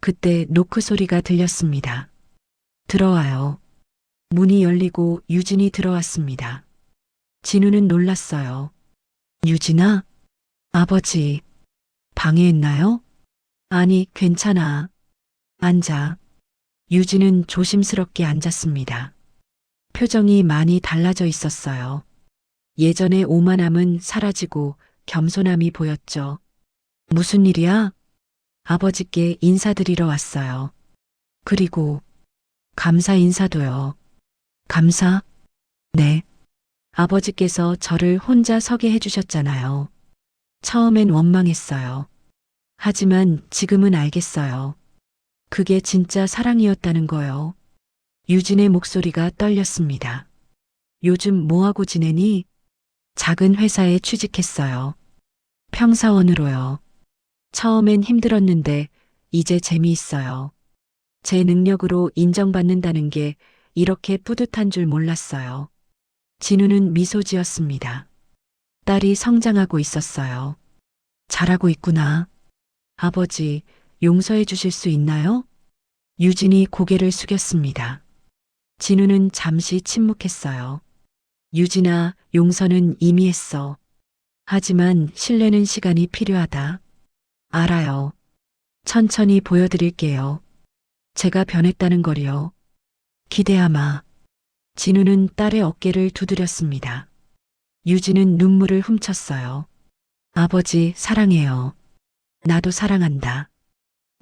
그때 노크 소리가 들렸습니다. 들어와요. 문이 열리고 유진이 들어왔습니다. 진우는 놀랐어요. 유진아? 아버지, 방해했나요? 아니, 괜찮아. 앉아. 유진은 조심스럽게 앉았습니다. 표정이 많이 달라져 있었어요. 예전의 오만함은 사라지고 겸손함이 보였죠. 무슨 일이야? 아버지께 인사드리러 왔어요. 그리고 감사 인사도요. 감사? 네. 아버지께서 저를 혼자 서게 해주셨잖아요. 처음엔 원망했어요. 하지만 지금은 알겠어요. 그게 진짜 사랑이었다는 거요. 유진의 목소리가 떨렸습니다. 요즘 뭐하고 지내니? 작은 회사에 취직했어요. 평사원으로요. 처음엔 힘들었는데 이제 재미있어요. 제 능력으로 인정받는다는 게 이렇게 뿌듯한 줄 몰랐어요. 진우는 미소 지었습니다. 딸이 성장하고 있었어요. 잘하고 있구나. 아버지, 용서해 주실 수 있나요? 유진이 고개를 숙였습니다. 진우는 잠시 침묵했어요. 유진아, 용서는 이미 했어. 하지만 신뢰는 시간이 필요하다. 알아요. 천천히 보여드릴게요. 제가 변했다는 걸요. 기대하마. 진우는 딸의 어깨를 두드렸습니다. 유진은 눈물을 훔쳤어요. 아버지, 사랑해요. 나도 사랑한다.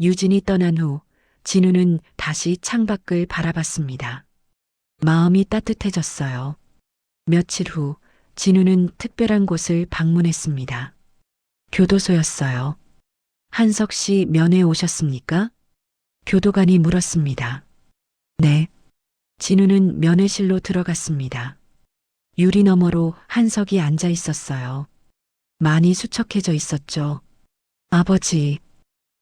유진이 떠난 후 진우는 다시 창밖을 바라봤습니다. 마음이 따뜻해졌어요. 며칠 후 진우는 특별한 곳을 방문했습니다. 교도소였어요. 한석 씨 면회 오셨습니까? 교도관이 물었습니다. 네. 진우는 면회실로 들어갔습니다. 유리 너머로 한석이 앉아 있었어요. 많이 수척해져 있었죠. 아버지.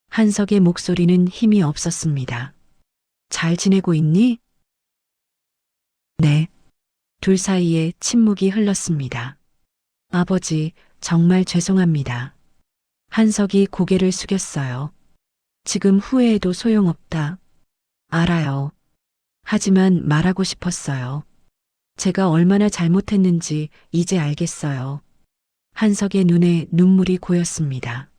한석의 목소리는 힘이 없었습니다. 잘 지내고 있니? 네. 둘 사이에 침묵이 흘렀습니다. 아버지, 정말 죄송합니다. 한석이 고개를 숙였어요. 지금 후회해도 소용없다. 알아요. 하지만 말하고 싶었어요. 제가 얼마나 잘못했는지 이제 알겠어요. 한석의 눈에 눈물이 고였습니다.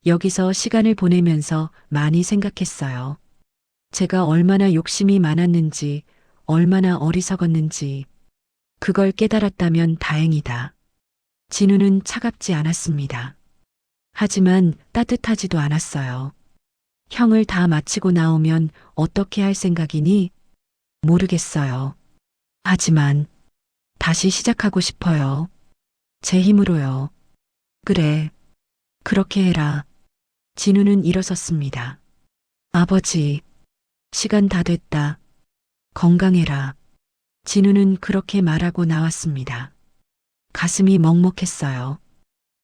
여기서 시간을 보내면서 많이 생각했어요. 제가 얼마나 욕심이 많았는지, 얼마나 어리석었는지. 그걸 깨달았다면 다행이다. 진우는 차갑지 않았습니다. 하지만 따뜻하지도 않았어요. 형을 다 마치고 나오면 어떻게 할 생각이니? 모르겠어요. 하지만 다시 시작하고 싶어요. 제 힘으로요. 그래. 그렇게 해라. 진우는 일어섰습니다. 아버지, 시간 다 됐다. 건강해라. 진우는 그렇게 말하고 나왔습니다. 가슴이 먹먹했어요.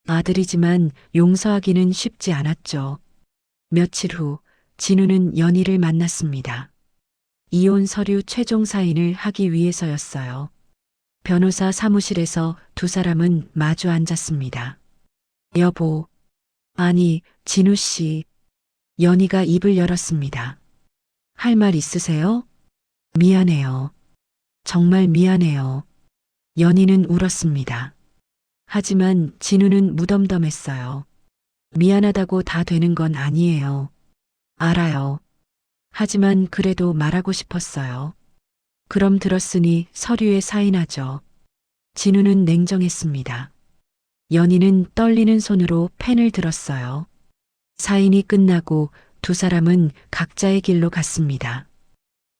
아들이지만 용서하기는 쉽지 않았죠. 며칠 후 진우는 연희를 만났습니다. 이혼 서류 최종 사인을 하기 위해서였어요. 변호사 사무실에서 두 사람은 마주 앉았습니다. 여보, 아니, 진우 씨. 연희가 입을 열었습니다. 할 말 있으세요? 미안해요. 정말 미안해요. 연희는 울었습니다. 하지만 진우는 무덤덤했어요. 미안하다고 다 되는 건 아니에요. 알아요. 하지만 그래도 말하고 싶었어요. 그럼 들었으니 서류에 사인하죠. 진우는 냉정했습니다. 연희는 떨리는 손으로 펜을 들었어요. 사인이 끝나고 두 사람은 각자의 길로 갔습니다.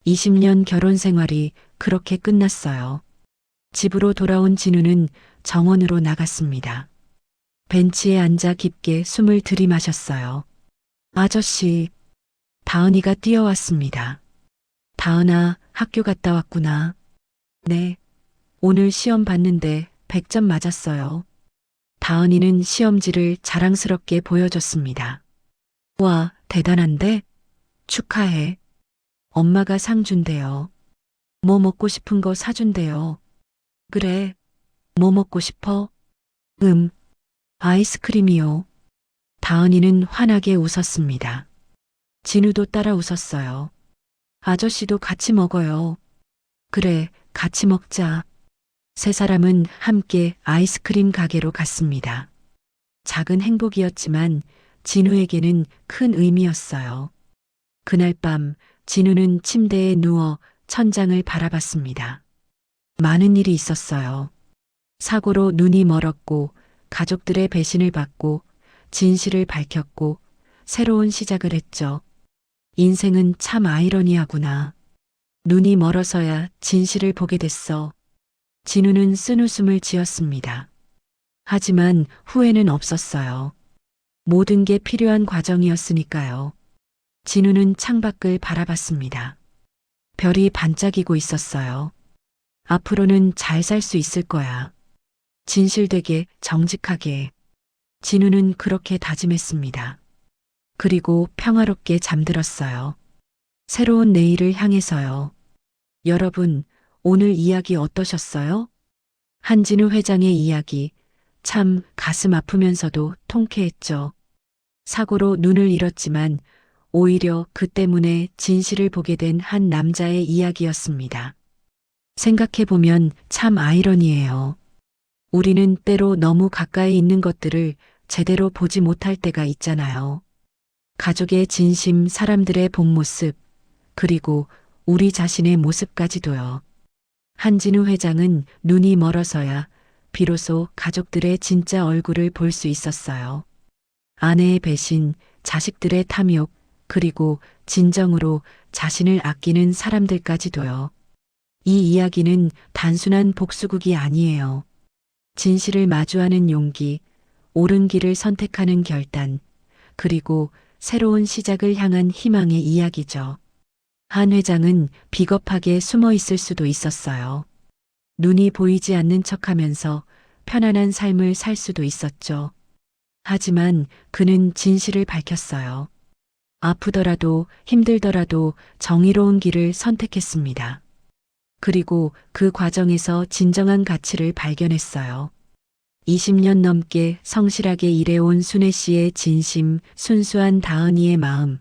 20년 결혼 생활이 그렇게 끝났어요. 집으로 돌아온 진우는 정원으로 나갔습니다. 벤치에 앉아 깊게 숨을 들이마셨어요. 아저씨, 다은이가 뛰어왔습니다. 다은아, 학교 갔다 왔구나. 네. 오늘 시험 봤는데 100점 맞았어요. 다은이는 시험지를 자랑스럽게 보여줬습니다. 와, 대단한데? 축하해. 엄마가 상 준대요. 뭐 먹고 싶은 거 사준대요. 그래. 뭐 먹고 싶어? 아이스크림이요. 다은이는 환하게 웃었습니다. 진우도 따라 웃었어요. 아저씨도 같이 먹어요. 그래, 같이 먹자. 세 사람은 함께 아이스크림 가게로 갔습니다. 작은 행복이었지만 진우에게는 큰 의미였어요. 그날 밤 진우는 침대에 누워 천장을 바라봤습니다. 많은 일이 있었어요. 사고로 눈이 멀었고 가족들의 배신을 받고 진실을 밝혔고 새로운 시작을 했죠. 인생은 참 아이러니하구나. 눈이 멀어서야 진실을 보게 됐어. 진우는 쓴웃음을 지었습니다. 하지만 후회는 없었어요. 모든 게 필요한 과정이었으니까요. 진우는 창밖을 바라봤습니다. 별이 반짝이고 있었어요. 앞으로는 잘 살 수 있을 거야. 진실되게, 정직하게. 진우는 그렇게 다짐했습니다. 그리고 평화롭게 잠들었어요. 새로운 내일을 향해서요. 여러분, 오늘 이야기 어떠셨어요? 한진우 회장의 이야기, 참 가슴 아프면서도 통쾌했죠. 사고로 눈을 잃었지만 오히려 그 때문에 진실을 보게 된 한 남자의 이야기였습니다. 생각해보면 참 아이러니해요. 우리는 때로 너무 가까이 있는 것들을 제대로 보지 못할 때가 있잖아요. 가족의 진심, 사람들의 본 모습, 그리고 우리 자신의 모습까지도요. 한진우 회장은 눈이 멀어서야 비로소 가족들의 진짜 얼굴을 볼 수 있었어요. 아내의 배신, 자식들의 탐욕, 그리고 진정으로 자신을 아끼는 사람들까지도요. 이 이야기는 단순한 복수극이 아니에요. 진실을 마주하는 용기, 옳은 길을 선택하는 결단, 그리고 새로운 시작을 향한 희망의 이야기죠. 한 회장은 비겁하게 숨어 있을 수도 있었어요. 눈이 보이지 않는 척하면서 편안한 삶을 살 수도 있었죠. 하지만 그는 진실을 밝혔어요. 아프더라도 힘들더라도 정의로운 길을 선택했습니다. 그리고 그 과정에서 진정한 가치를 발견했어요. 20년 넘게 성실하게 일해온 순애 씨의 진심, 순수한 다은이의 마음,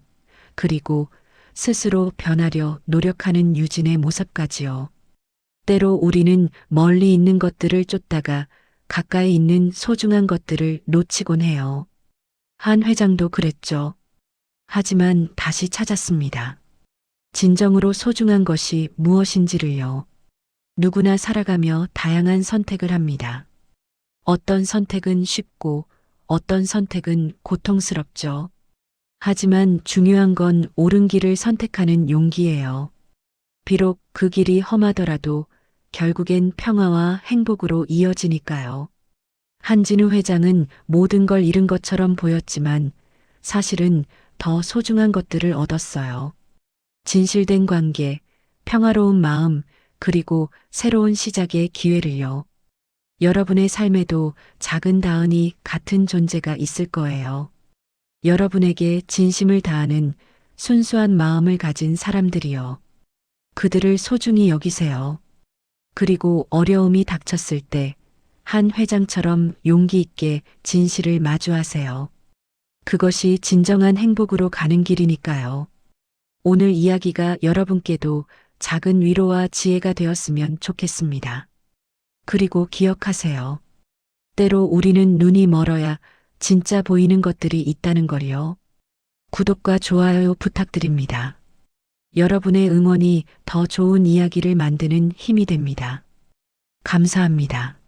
그리고 스스로 변하려 노력하는 유진의 모습까지요. 때로 우리는 멀리 있는 것들을 쫓다가 가까이 있는 소중한 것들을 놓치곤 해요. 한 회장도 그랬죠. 하지만 다시 찾았습니다. 진정으로 소중한 것이 무엇인지를요. 누구나 살아가며 다양한 선택을 합니다. 어떤 선택은 쉽고 어떤 선택은 고통스럽죠. 하지만 중요한 건 옳은 길을 선택하는 용기예요. 비록 그 길이 험하더라도 결국엔 평화와 행복으로 이어지니까요. 한진우 회장은 모든 걸 잃은 것처럼 보였지만 사실은 더 소중한 것들을 얻었어요. 진실된 관계, 평화로운 마음, 그리고 새로운 시작의 기회를요. 여러분의 삶에도 작은 다은이 같은 존재가 있을 거예요. 여러분에게 진심을 다하는 순수한 마음을 가진 사람들이요. 그들을 소중히 여기세요. 그리고 어려움이 닥쳤을 때 한 회장처럼 용기 있게 진실을 마주하세요. 그것이 진정한 행복으로 가는 길이니까요. 오늘 이야기가 여러분께도 작은 위로와 지혜가 되었으면 좋겠습니다. 그리고 기억하세요. 때로 우리는 눈이 멀어야 진짜 보이는 것들이 있다는 걸요. 구독과 좋아요 부탁드립니다. 여러분의 응원이 더 좋은 이야기를 만드는 힘이 됩니다. 감사합니다.